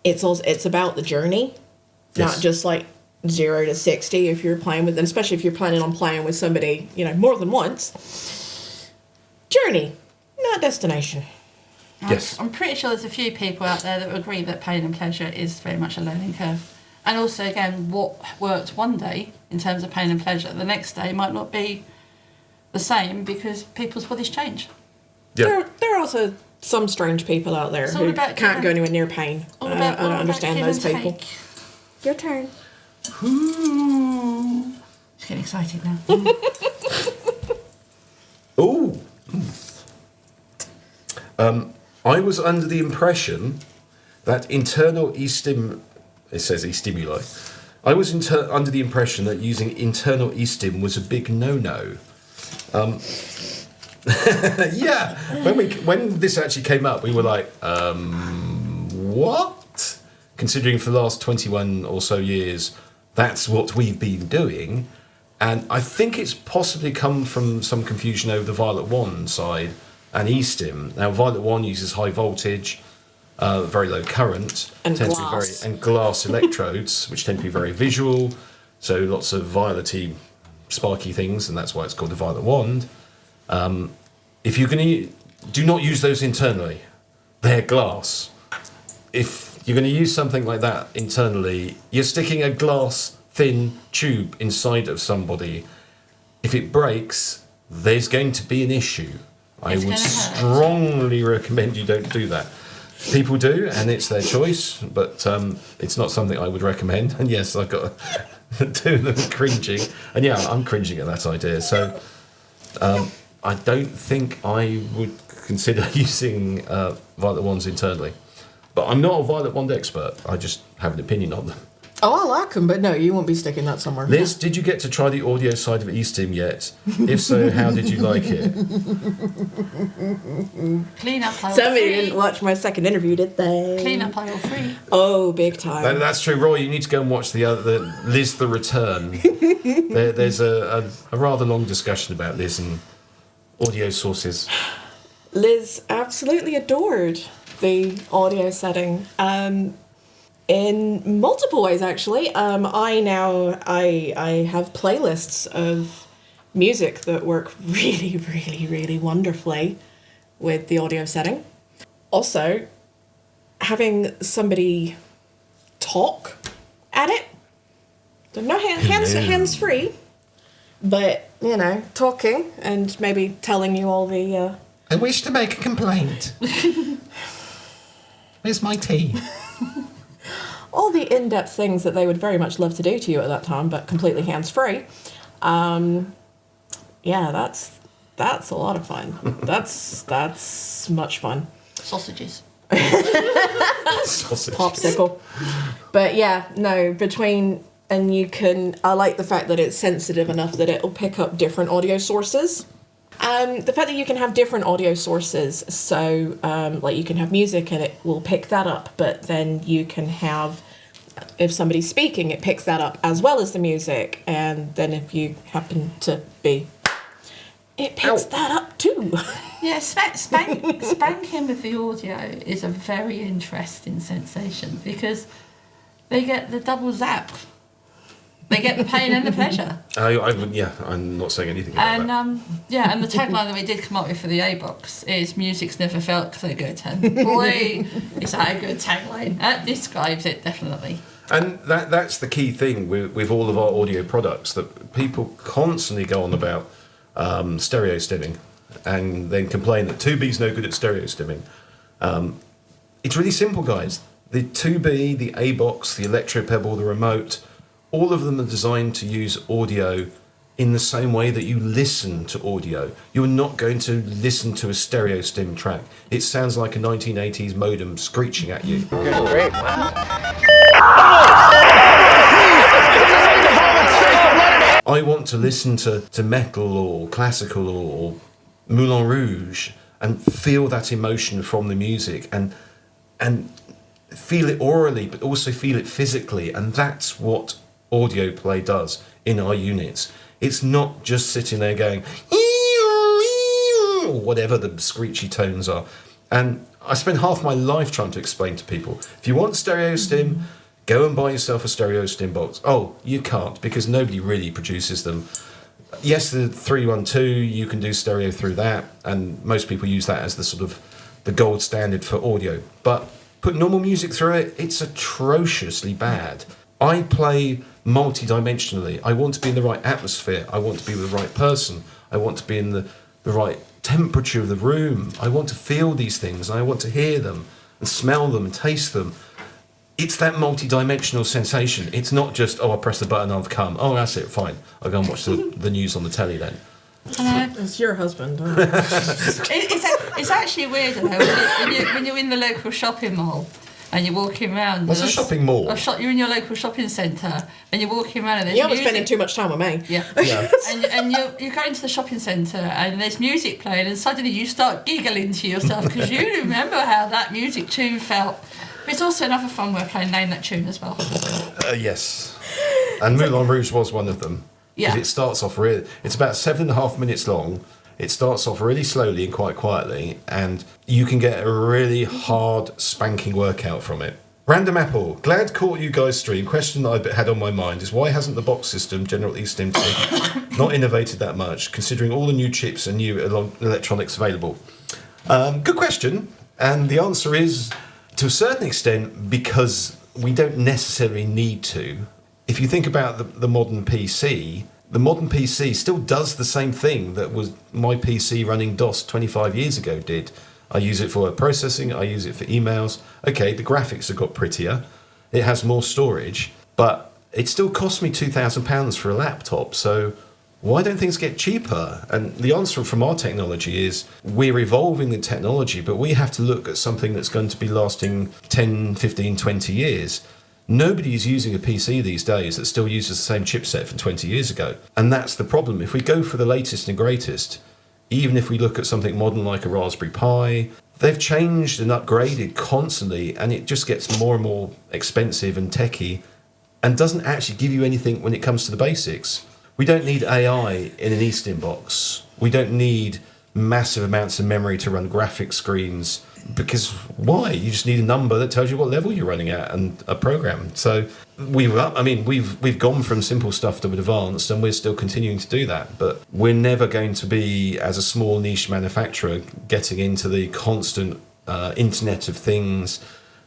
it's about the journey, Yes. not just like 0 to 60. If you're playing with, and especially if you're planning on playing with somebody, more than once. Journey, not destination. Yes. I'm pretty sure there's a few people out there that would agree that pain and pleasure is very much a learning curve. And also, again, what worked one day in terms of pain and pleasure, the next day might not be the same because people's bodies change. Yeah. There are also some strange people out there It's all who about can't give go and- anywhere near pain. All I about- all don't about understand give those and people. take. Your turn. Just getting excited now. Ooh. I was under the impression that internal E-Stim, it says E-stimuli, I was under the impression that using internal E-Stim was a big no-no. Yeah, when this actually came up, we were like, what? Considering for the last 21 or so years, that's what we've been doing. And I think it's possibly come from some confusion over the Violet One side and E-Stim. Now, Violet One uses high voltage, very low current, And tend to be glass. and glass electrodes, which tend to be very visual. So lots of violet-y, sparky things, and that's why it's called the Violet Wand. If you're going to do not use those internally, they're glass. If you're going to use something like that internally, you're sticking a glass thin tube inside of somebody. If it breaks, there's going to be an issue. I It's would gonna hurt. strongly recommend you don't do that. People do, and it's their choice, but it's not something I would recommend. And yes, I've got two of them cringing, and yeah, I'm cringing at that idea. So I don't think I would consider using Violet Wands internally. But I'm not a Violet Wand expert. I just have an opinion on them. Oh, I like them, but no, you won't be sticking that somewhere. Liz, did you get to try the audio side of E-Stim yet? If so, how did you like it? Clean up aisle Somebody 3. didn't watch my second interview, did they? Clean up aisle 3. Oh, big time. That's true, Roy. You need to go and watch the Liz the Return. There's a rather long discussion about Liz and audio sources. Liz absolutely adored the audio setting. In multiple ways, actually. I have playlists of music that work really, really, really wonderfully with the audio setting. Also, having somebody talk at it. So no hands free, but talking and maybe telling you all the. I wish to make a complaint. Where's my tea? All the in-depth things that they would very much love to do to you at that time, but completely hands-free. Yeah, that's a lot of fun. That's much fun. Sausages. Sausage. Popsicle. But yeah, no, and I like the fact that it's sensitive enough that it'll pick up different audio sources. The fact that you can have different audio sources, so like you can have music and it will pick that up, but then you can have, if somebody's speaking, it picks that up as well as the music, and then if you happen to be, it picks that up too. Yeah, spanking with the audio is a very interesting sensation because they get the double zap. They get the pain and the pleasure. I'm not saying anything about that. And and the tagline that we did come up with for the A-Box is music's never felt so good. And boy, is that a good tagline. That describes it, definitely. And that's the key thing with all of our audio products, that people constantly go on about stereo stimming and then complain that 2B's no good at stereo stimming. It's really simple, guys. The 2B, the A-Box, the Electro Pebble, the remote, all of them are designed to use audio in the same way that you listen to audio. You're not going to listen to a stereo stim track. It sounds like a 1980s modem screeching at you. Great. I want to listen to metal or classical or Moulin Rouge and feel that emotion from the music and feel it orally, but also feel it physically. And that's what audio play does in our units. It's not just sitting there going, or whatever the screechy tones are. And I spend half my life trying to explain to people, if you want stereo stim, go and buy yourself a stereo stim box. Oh, you can't, because nobody really produces them. Yes, the 312, you can do stereo through that, and most people use that as the sort of the gold standard for audio. But put normal music through it, it's atrociously bad. I play multi-dimensionally. I want to be in the right atmosphere. I want to be with the right person. I want to be in the right temperature of the room. I want to feel these things, and I want to hear them and smell them and taste them. It's that multi-dimensional sensation. It's not just, oh, I press the button, I've come. Oh, that's it, fine. I'll go and watch the news on the telly then. It's your husband. Huh? It's actually weird though when you're in the local shopping mall and you're walking around. What's a shopping mall? You're in your local shopping centre and you're walking around and there's You haven't music. spending too much time with me. Yeah. and you go into the shopping centre and there's music playing and suddenly you start giggling to yourself because you remember how that music tune felt. But it's also another fun way of playing Name That Tune as well. Yes. And Moulin Rouge was one of them. Yeah. It starts off really, it's about 7.5 minutes long. It starts off really slowly and quite quietly, and you can get a really hard spanking workout from it. Random Apple, glad caught you guys stream. Question that I had on my mind is why hasn't the box system, General E-Stim, not innovated that much, considering all the new chips and new electronics available? Good question, and the answer is, to a certain extent, because we don't necessarily need to. If you think about the modern PC still does the same thing that was my PC running DOS 25 years ago did. I use it for word processing, I use it for emails. Okay, the graphics have got prettier, it has more storage, but it still cost me £2,000 for a laptop, so why don't things get cheaper? And the answer from our technology is we're evolving the technology, but we have to look at something that's going to be lasting 10, 15, 20 years. Nobody is using a PC these days that still uses the same chipset from 20 years ago. And that's the problem. If we go for the latest and greatest, even if we look at something modern like a Raspberry Pi, they've changed and upgraded constantly, and it just gets more and more expensive and techy and doesn't actually give you anything when it comes to the basics. We don't need AI in an E-Stim box. We don't need massive amounts of memory to run graphic screens, because why? You just need a number that tells you what level you're running at and a program. So we've gone from simple stuff to advanced, and we're still continuing to do that. But we're never going to be, as a small niche manufacturer, getting into the constant Internet of Things.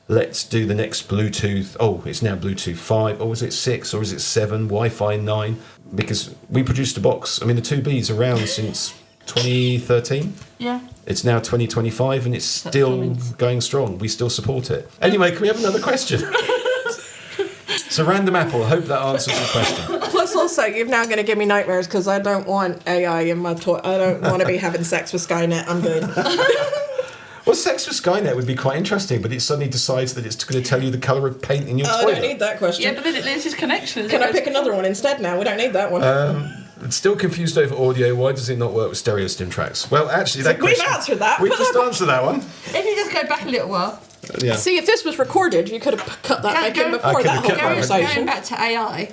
Let's do the next Bluetooth. Oh, it's now Bluetooth 5, or is it 6, or is it 7, Wi-Fi 9? Because we produced a box. I mean, the 2B's around since 2013. Yeah. It's now 2025 and it's still going strong. We still support it. Anyway, can we have another question? So, Random Apple, I hope that answers your question. Plus, also, you're now going to give me nightmares because I don't want AI in my toilet. I don't want to be having sex with Skynet. I'm good. Well, sex with Skynet would be quite interesting, but it suddenly decides that it's going to tell you the colour of paint in your I toilet. don't need that question. Yeah, but then it loses connection. Can I pick another one instead now? We don't need that one. Still confused over audio. Why does it not work with stereo stim tracks? Well, actually, that We've question... answered that. We've just answered that one. If you just go back a little while. Yeah. See, if this was recorded, you could have cut that back in before could that have whole kept that one. conversation. Going back to AI,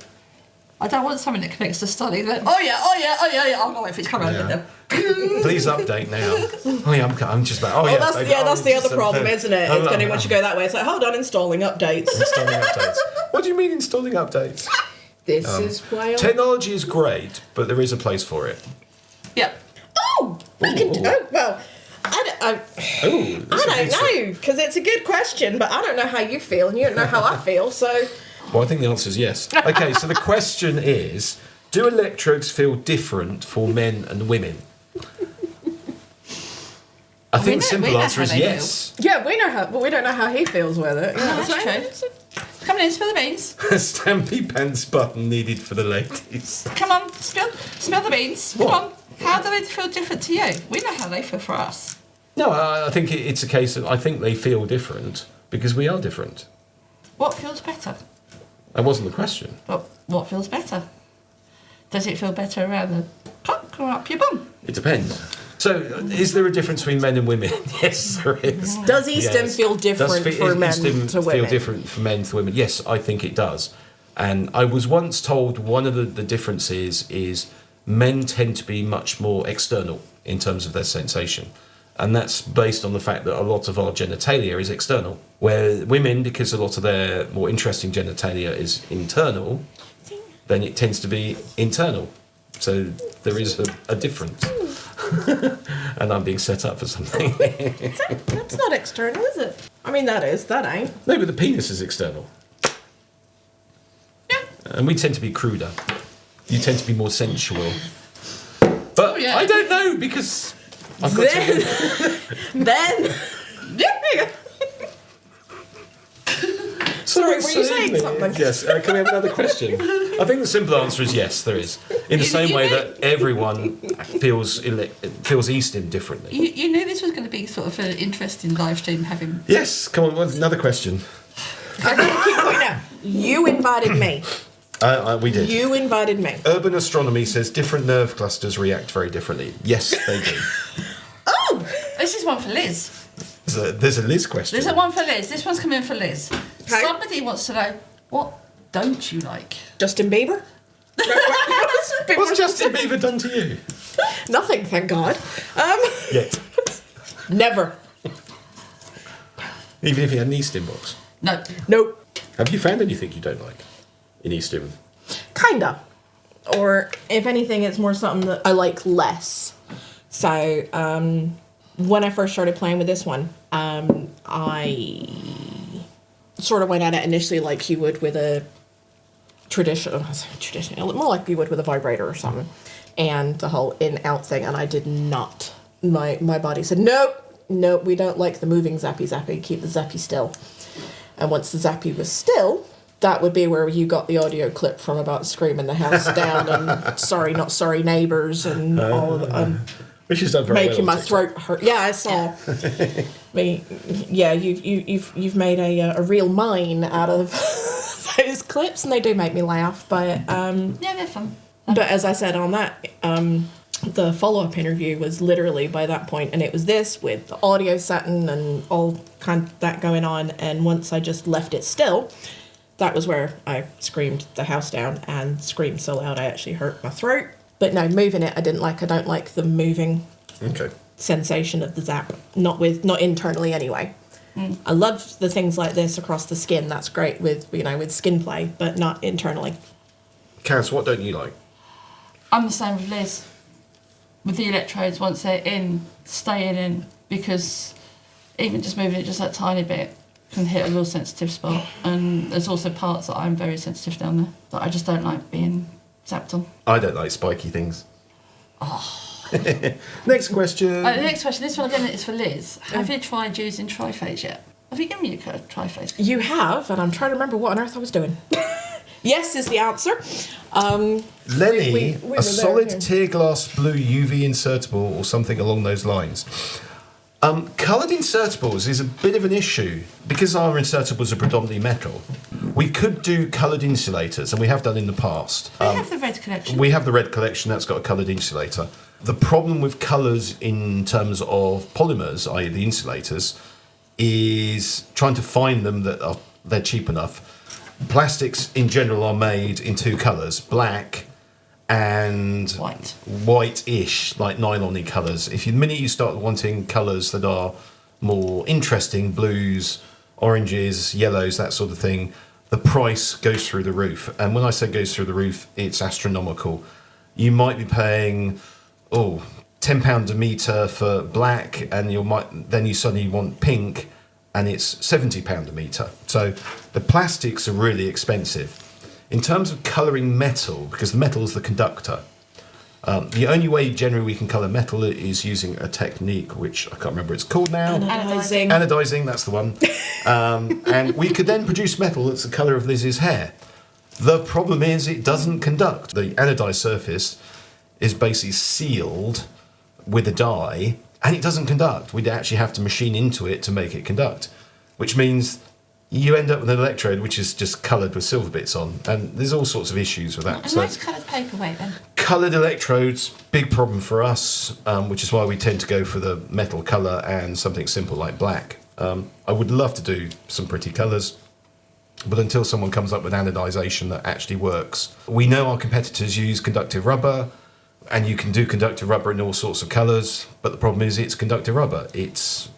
I don't want something that connects to study. That, oh yeah. I'll go wait for it to come out of it. Please update now. Oh yeah, I'm just about... Oh, Oh, yeah, that's, baby, that's the other just problem, isn't it? It's going to, once you go... go that way, it's like, hold on, installing updates. Installing updates. What do you mean installing updates? This is why Technology is great, but there is a place for it. Yeah. Oh, I can do... Oh, well, I don't know, because it's a good question, but I don't know how you feel, and you don't know how I feel, so... Well, I think the answer is yes. Okay, so the question is, do electrodes feel different for men and women? I think the simple answer is yes. Yeah, we know how, but we don't know how he feels with it. No, that's true. Come on in, spill the beans. Stampy pants button needed for the ladies. Come on, smell the beans. What? Come on. How do they feel different to you? We know how they feel for us. No, I think it's a case of, I think they feel different because we are different. What feels better? That wasn't the question. Well, what feels better? Does it feel better around the cock or up your bum? It depends. So, is there a difference between men and women? Yes, there is. Does E-Stim Yes. feel different for men E-Stim to women? feel different for men to women? Yes, I think it does. And I was once told one of the differences is men tend to be much more external in terms of their sensation. And that's based on the fact that a lot of our genitalia is external. Where women, because a lot of their more interesting genitalia is internal, then it tends to be internal. So there is a difference. And I'm being set up for something. That's not external, is it? I mean, that is. That ain't. No, but the penis is external. Yeah. And we tend to be cruder. You tend to be more sensual. But yeah. I don't know, because I've got to... Then. Yeah. Sorry, were you saying something? Yes. Can we have another question? I think the simple answer is yes, there is. In the same way that everyone feels E-Stim differently. You knew this was going to be sort of an interesting live stream having... Yes, come on, what's another question? I'm going to keep going now. You invited me. We did. You invited me. Urban Astronomy says different nerve clusters react very differently. Yes, they do. Oh! This is one for Liz. There's a Liz question. There's a one for Liz. This one's coming for Liz. Okay. Somebody wants to know, what don't you like? Justin Bieber? What's Justin Bieber done to you? Nothing, thank God. Yet. Never. Even if he had an E-Stim box. No. Nope. Have you found anything you don't like in E-Stim? Kinda. Or, if anything, it's more something that I like less. So, when I first started playing with this one, I sort of went at it initially like you would with a traditional, more like you would with a vibrator or something. And the whole in-out thing, and I did not. My body said, nope, we don't like the moving zappy, keep the zappy still. And once the zappy was still, that would be where you got the audio clip from about screaming the house down and sorry, not sorry neighbours and all of the... Which is done very making well my throat hurt. Yeah, I saw. You've made a real mine out of those clips, and they do make me laugh. But Yeah, they're fun. but as I said on that, the follow-up interview was literally by that point, and it was this with the audio setting and all kind of that going on. And once I just left it still, that was where I screamed the house down and screamed so loud I actually hurt my throat. But no, moving it, I didn't like. I don't like the moving sensation of the zap. Not internally anyway. I love the things like this across the skin. That's great with skin play, but not internally. Kaz, what don't you like? I'm the same with Liz. With the electrodes, once they're in, staying in, because even just moving it just that tiny bit can hit a real sensitive spot. And there's also parts that I'm very sensitive down there that I just don't like being zapped on. I don't like spiky things. Oh. Next question. The next question, this one again is for Liz. Have you tried using triphase yet? Have you given me a triphase? You have, and I'm trying to remember what on earth I was doing. Yes is the answer. Lenny, we were a solid there, yeah. tear glass blue UV insertable or something along those lines. Coloured insertables is a bit of an issue. Because our insertables are predominantly metal, we could do coloured insulators, and we have done in the past. We have the red collection. We have the red collection that's got a coloured insulator. The problem with colours in terms of polymers, i.e. the insulators, is trying to find them that they're cheap enough. Plastics in general are made in two colours, black and white-ish, like nylon-y colours. The minute you start wanting colours that are more interesting, blues, oranges, yellows, that sort of thing, the price goes through the roof. And when I say goes through the roof, it's astronomical. You might be paying, £10 a metre for black, and then you suddenly want pink, and it's £70 a metre. So the plastics are really expensive. In terms of colouring metal, because the metal is the conductor, the only way generally we can colour metal is using a technique which I can't remember what it's called now. Anodizing, that's the one. And we could then produce metal that's the colour of Liz's hair. The problem is it doesn't conduct. The anodized surface is basically sealed with a dye, and it doesn't conduct. We'd actually have to machine into it to make it conduct, which means you end up with an electrode which is just coloured with silver bits on, and there's all sorts of issues with that. A nice coloured paperweight then. Coloured electrodes, big problem for us, which is why we tend to go for the metal colour and something simple like black. I would love to do some pretty colours, but until someone comes up with anodization that actually works. We know our competitors use conductive rubber, And you can do conductive rubber in all sorts of colours, but the problem is it's conductive rubber. It's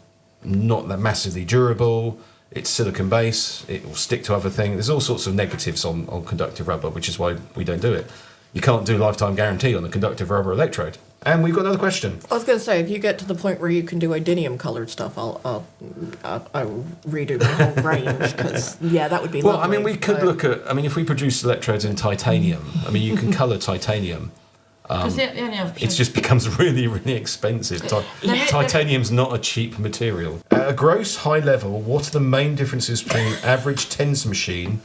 not that massively durable. It's silicon base. It will stick to other things. There's all sorts of negatives on conductive rubber, which is why we don't do it. You can't do lifetime guarantee on a conductive rubber electrode. And we've got another question. I was going to say, if you get to the point where you can do iodinium coloured stuff, I'll redo my whole range, because, yeah, that would be Well, lovely. I mean, we could look at, I mean, if we produce electrodes in titanium, I mean, you can colour titanium. Because the only other It just becomes really, really expensive. Titanium's not a cheap material. At a gross high level, what are the main differences between an average TENS machine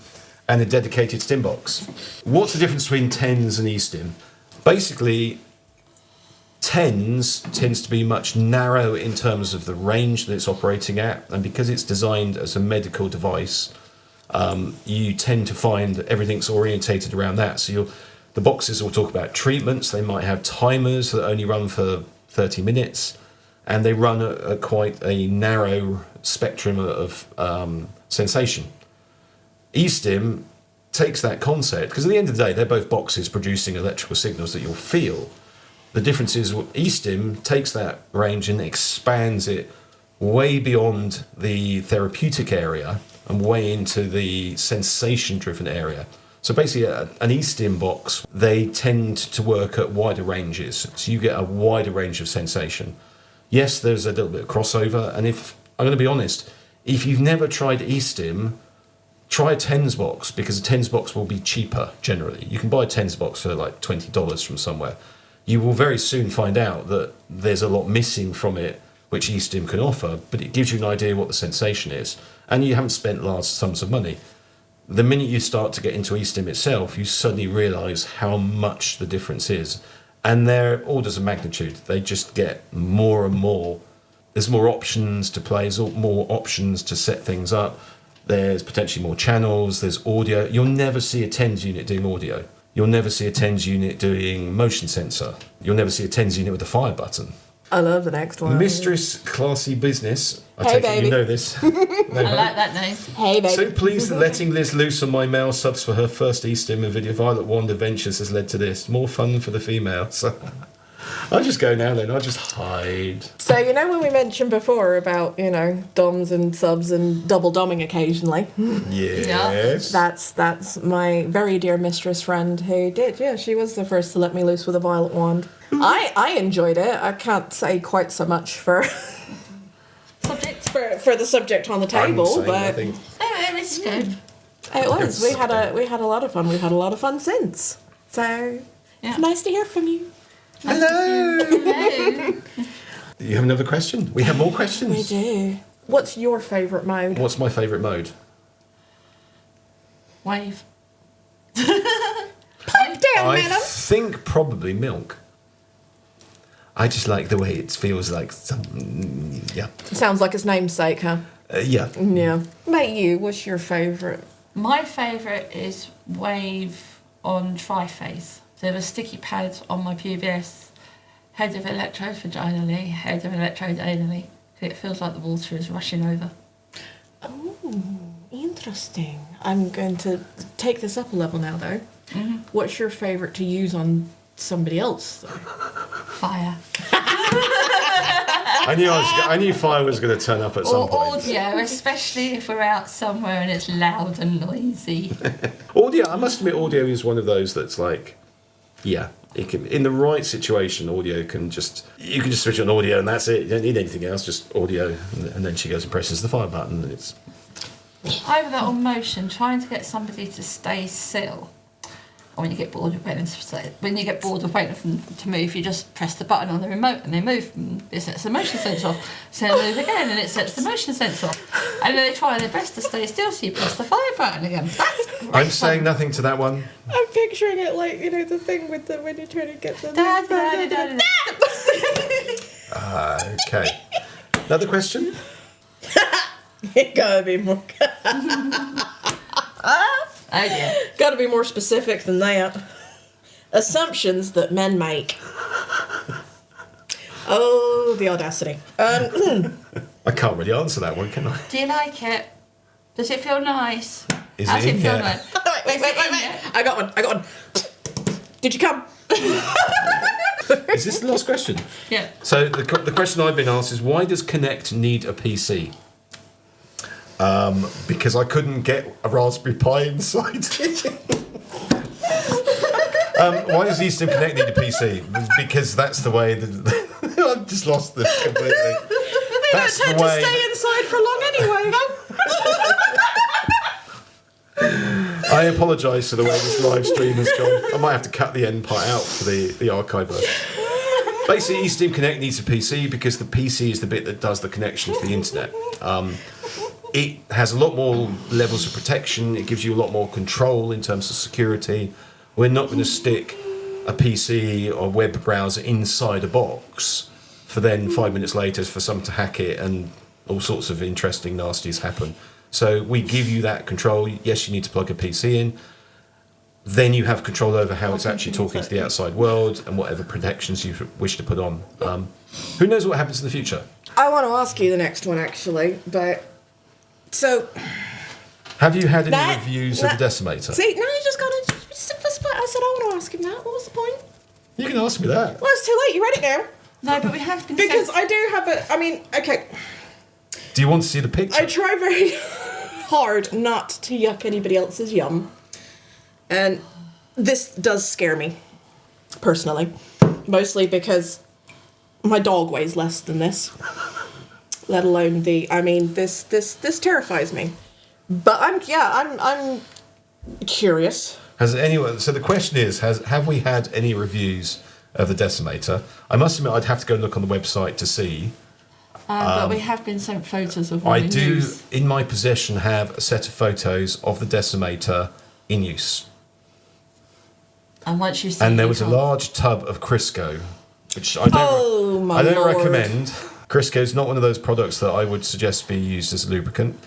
and a dedicated stim box? What's the difference between TENS and E-Stim? Basically, TENS tends to be much narrower in terms of the range that it's operating at, and because it's designed as a medical device, you tend to find everything's orientated around that. So the boxes will talk about treatments. They might have timers that only run for 30 minutes, and they run at quite a narrow spectrum of sensation. E-Stim takes that concept, because at the end of the day, they're both boxes producing electrical signals that you'll feel. The difference is E-Stim takes that range and expands it way beyond the therapeutic area and way into the sensation-driven area. So basically, an E-Stim box, they tend to work at wider ranges. So you get a wider range of sensation. Yes, there's a little bit of crossover. And if I'm going to be honest, if you've never tried E-Stim, try a TENS box, because a TENS box will be cheaper generally. You can buy a TENS box for like $20 from somewhere. You will very soon find out that there's a lot missing from it, which E-Stim can offer, but it gives you an idea what the sensation is. And you haven't spent large sums of money. The minute you start to get into E-Stim itself, you suddenly realise how much the difference is. And they're orders of magnitude. They just get more and more. There's more options to play, there's more options to set things up. There's potentially more channels, there's audio. You'll never see a TENS unit doing audio. You'll never see a TENS unit doing motion sensor. You'll never see a TENS unit with a fire button. I love the next one. Mistress Classy Business. I Hey, take it baby. you know this. I like that name. Hey, baby. So pleased that letting Liz loose on my male subs for her first E-Stim and video Violet Wand Adventures has led to this. More fun for the female. So I'll just go now then. I'll just hide. So, you know when we mentioned before about, DOMs and subs and double doming occasionally? Yes. That's my very dear mistress friend who did. Yeah, she was the first to let me loose with a violet wand. I enjoyed it. I can't say quite so much for Subject. for the subject on the table, I'm saying, but I think. Oh, it's good. it was. We had a lot of fun. We've had a lot of fun since. So Yeah. it's nice to hear from you. Hello. Hello. You have another question? We have more We questions. do. What's your favourite mode? What's my favourite mode? Wave. Pipe down, I madam. think probably milk. I just like the way it feels like some. Yeah. Sounds like his namesake, huh? Yeah. Yeah. Mate, you. What's your favourite? My favourite is Wave on triphase. So there was sticky pads on my PBS, head of electrode vaginally, head of electrode anally. It feels like the water is rushing over. Oh, interesting. I'm going to take this up a level now, though. Mm-hmm. What's your favourite to use on somebody else, though? Fire. I knew fire was going to turn up at some Or point. audio, especially if we're out somewhere and it's loud and noisy. Audio, I must admit, audio is one of those that's like, yeah, it can, in the right situation, audio can just, you can just switch on audio and that's it. You don't need anything else, just audio. And then she goes and presses the fire button and it's. Either that or motion, trying to get somebody to stay still. Or when you get bored of waiting for them to move, you just press the button on the remote and they move. And it sets the motion sensor off. So they move again and it sets the motion sensor off. And then they try their best to stay still, so you press the fire button again. That's great I'm saying fun. nothing to that one. I'm picturing it like, the thing with the, when you're trying to get the... Da, da, da, da, da. Okay. Another question? It gotta be more... Oh yeah. gotta be more specific than that. Assumptions that men make. Oh, the audacity. I can't really answer that one, can I? Do you like it? Does it feel nice? Is How's it it in feel yet? like? Wait. I got one. Did you come? Is this the last question? Yeah. So the question I've been asked is, why does Connect need a PC? Because I couldn't get a Raspberry Pi inside. Why does E-Stim Connect need a PC? Because that's the way. I've just lost this completely. They don't tend to stay inside for long anyway. I apologise for the way this live stream has gone. I might have to cut the end part out for the archive version. Basically, E-Stim Connect needs a PC because the PC is the bit that does the connection to the internet. It has a lot more levels of protection. It gives you a lot more control in terms of security. We're not going to stick a PC or web browser inside a box for then 5 minutes later for someone to hack it and all sorts of interesting nasties happen. So we give you that control. Yes, you need to plug a PC in. Then you have control over how it's actually talking to the outside world and whatever protections you wish to put on. Who knows what happens in the future? I want to ask you the next one, actually, but... So... Have you had any reviews of the Decimator? See, no, you just got to... I said I want to ask him that. What was the point? You can ask me that. Well, it's too late. You read it now. No, but we have been Because I do have a... I mean, okay... Do you want to see the picture? I try very hard not to yuck anybody else's yum. And this does scare me, personally. Mostly because my dog weighs less than this. Let alone this terrifies me. But I'm curious. Has anyone? So the question is, have we had any reviews of the Decimator? I must admit, I'd have to go look on the website to see. but we have been sent photos of one I in do, use. in my possession, have a set of photos of the Decimator in use. And once you see And there it was a on- large tub of Crisco, which I don't, I don't Lord. recommend. Crisco's not one of those products that I would suggest be used as a lubricant.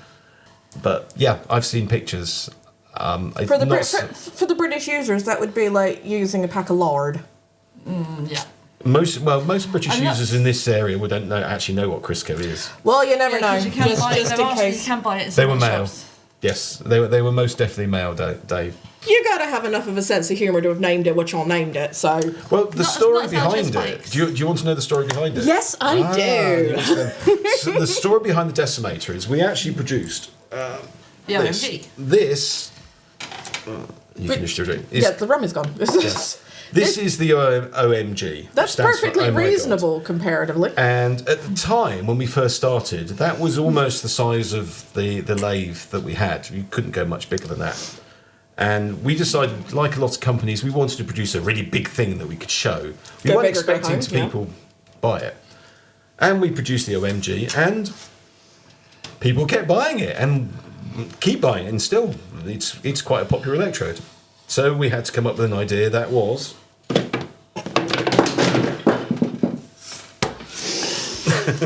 But yeah, I've seen pictures. For the British users, that would be like using a pack of lard. Yeah. Most British I'm not- users in this area would actually know what Crisco is. Well, you never know. 'cause you can Just, buy it, just there in are- case. You can buy it at They were some male. shops. Yes, they were most definitely male, Dave. You gotta have enough of a sense of humour to have named it what y'all named it, so... Well, the Not as story much as behind just it. bikes. Do you want to know the story behind it? Yes, I do. Yes. So the story behind the Decimator is we actually produced The this. OMG. This. You finished your drink. Yeah, the rum is gone. Yes. This is the OMG. which That's stands for perfectly Oh My God. reasonable comparatively. And at the time when we first started, that was almost the size of the lathe that we had. You couldn't go much bigger than that. And we decided, like a lot of companies, we wanted to produce a really big thing that we could show. We Go weren't big or go expecting home, to yeah. people buy it. And we produced the OMG, and people kept buying it and keep buying it, and still it's quite a popular electrode. So we had to come up with an idea that was...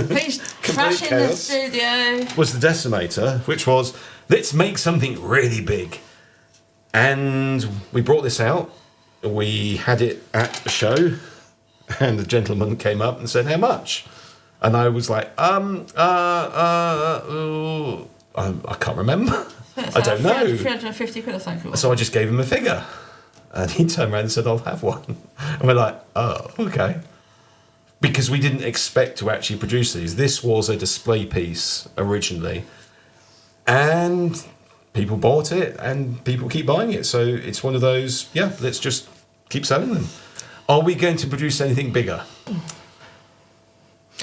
Please crash in the chaos. studio. was the Decimator, which was, let's make something really big. And we brought this out. We had it at a show, and the gentleman came up and said, how much? And I was like, I can't remember. I don't know. 350 quid or something. So I just gave him a figure. And he turned around and said, I'll have one. And we're like, oh, okay. Because we didn't expect to actually produce these. This was a display piece originally. And people bought it and people keep buying it. So it's one of those, yeah, let's just keep selling them. Are we going to produce anything bigger?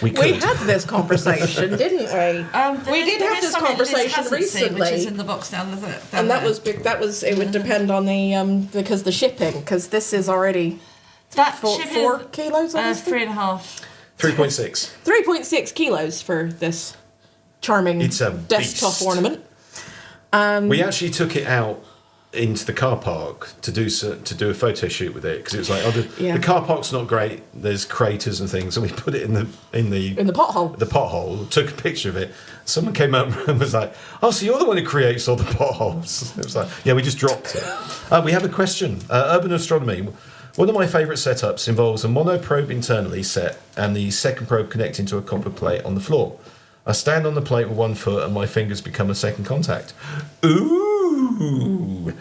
We could. We had this conversation, didn't we? We did have this conversation recently. which is in the box down the And that was big. That was. It would depend on the because the shipping. Because this is already that 4 kilos. Obviously. 3.5. 3.6. 3.6 kilos for this charming It's a desktop beast. ornament. We actually took it out into the car park to do a photo shoot with it because it was like, the car park's not great. There's craters and things, and we put it in the pothole. The pothole. Took a picture of it. Someone came up and was like, "Oh, so you're the one who creates all the potholes?" It was like, "Yeah, we just dropped it." We have a question. Urban Astronomy. One of my favourite setups involves a mono probe internally set and the second probe connecting to a copper plate on the floor. I stand on the plate with 1 foot and my fingers become a second contact. Ooh!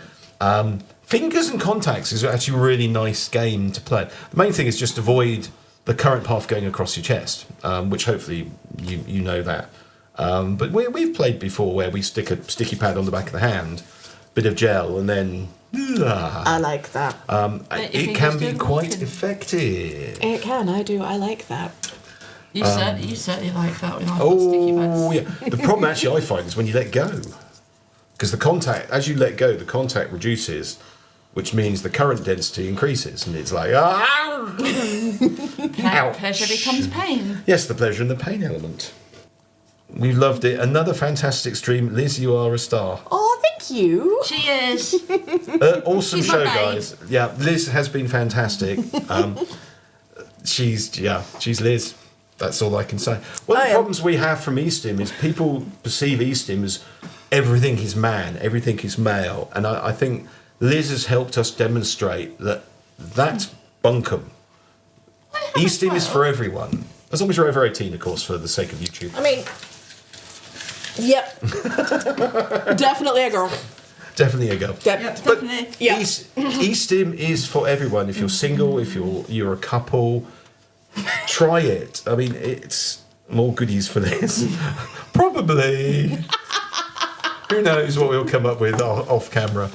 Fingers and contacts is actually a really nice game to play. The main thing is just avoid the current path going across your chest, which hopefully you know that. But we've played before where we stick a sticky pad on the back of the hand, bit of gel, and then... I like that. it can be quite effective. It can, I like that. You certainly like that when I've got sticky pads. Oh, yeah. The problem actually I find is when you let go. Because the contact, as you let go, the contact reduces, which means the current density increases. And it's like, ah! Pleasure becomes pain. Yes, the pleasure and the pain element. We loved it. Another fantastic stream. Liz, you are a star. Oh, thank you. She is. Awesome She's show, my babe. guys. Yeah, Liz has been fantastic. She's Liz. That's all I can say. One of the problems we have from E-Stim is people perceive E-Stim as everything is man, everything is male. And I think Liz has helped us demonstrate that that's bunkum. E-Stim is for everyone. As long as you're over 18, of course, for the sake of YouTube. I mean, yep. Definitely a girl. Definitely a go. Definitely. Yeah. E-Stim is for everyone. If you're single, if you're a couple, try it. I mean, it's more goodies for this. Probably. Who knows what we'll come up with off camera.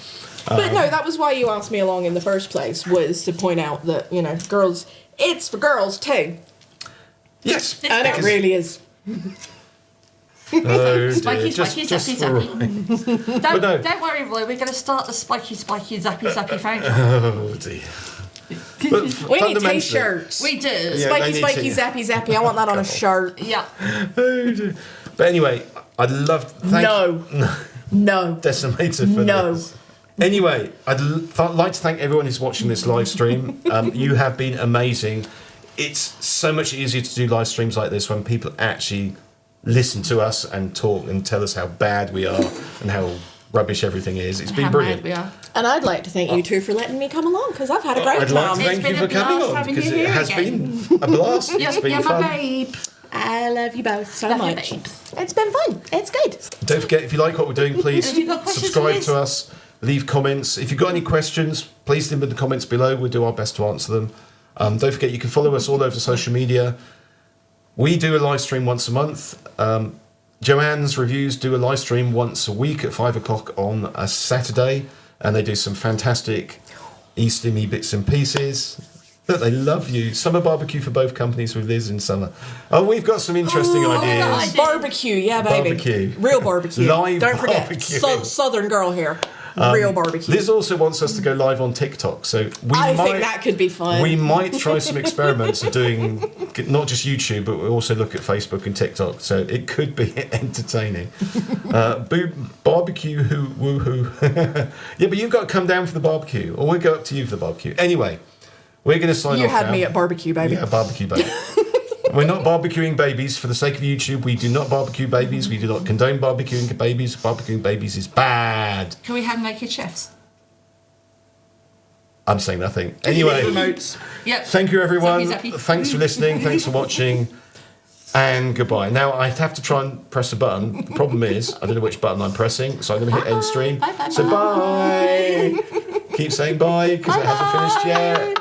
But no, that was why you asked me along in the first place, was to point out that, girls, it's for girls too. Yes. And it really is. Oh, dear. Spiky, Just zappy, for zappy. But no. Don't worry, Roy. We're going to start the spiky, zappy, zappy franchise. Oh, dear. But We need fundamentally- t-shirts. We do. Yeah, they Spiky, need spiky, to- zappy, zappy. I want that on a shirt. Yeah. Oh, dear. But anyway, I'd love No. decimator for No. this. Anyway, I'd like to thank everyone who's watching this live stream. You have been amazing. It's so much easier to do live streams like this when people actually listen to us and talk and tell us how bad we are and how rubbish everything is. It's been How brilliant. mad we are. And I'd like to thank you two for letting me come along, because I've had a great I'd like time. to thank It's you been for a coming blast on having because you it here has again. been a blast. It's been You're fun. my babe. I love you both so Love you, much. babes. It's been fun. It's good. Don't forget, if you like what we're doing, please Have you got questions, subscribe Liz? to us, leave comments. If you've got any questions, please leave them in the comments below. We'll do our best to answer them. Don't forget, you can follow us all over social media. We do a live stream once a month. Joanne's Reviews do a live stream once a week at 5 o'clock on a Saturday, and they do some fantastic E-Stimmy bits and pieces. Look, they love you. Summer barbecue for both companies with Liz in summer. Oh, we've got some interesting ideas. nice. Barbecue, yeah, baby. Barbecue. Real barbecue. Live Don't forget, barbecue. Southern girl here. Real barbecue. Liz also wants us to go live on TikTok, so I think that could be fun. We might try some experiments of doing not just YouTube, but we'll also look at Facebook and TikTok. So it could be entertaining. Barbecue, woohoo! Yeah, but you've got to come down for the barbecue, or we'll go up to you for the barbecue. Anyway, we're going to sign You off. had now. me at barbecue, baby. Yeah, barbecue baby. We're not barbecuing babies for the sake of YouTube. We do not barbecue babies. We do not condone barbecuing babies. Barbecuing babies is bad. Can we have naked chefs? I'm saying nothing. Anyway, Yep. thank you, everyone. Zappy, zappy. Thanks for listening. Thanks for watching. And goodbye. Now, I have to try and press a button. The problem is, I don't know which button I'm pressing, so I'm going to hit end stream. Bye, bye, So bye. Keep saying bye, because it hasn't finished yet.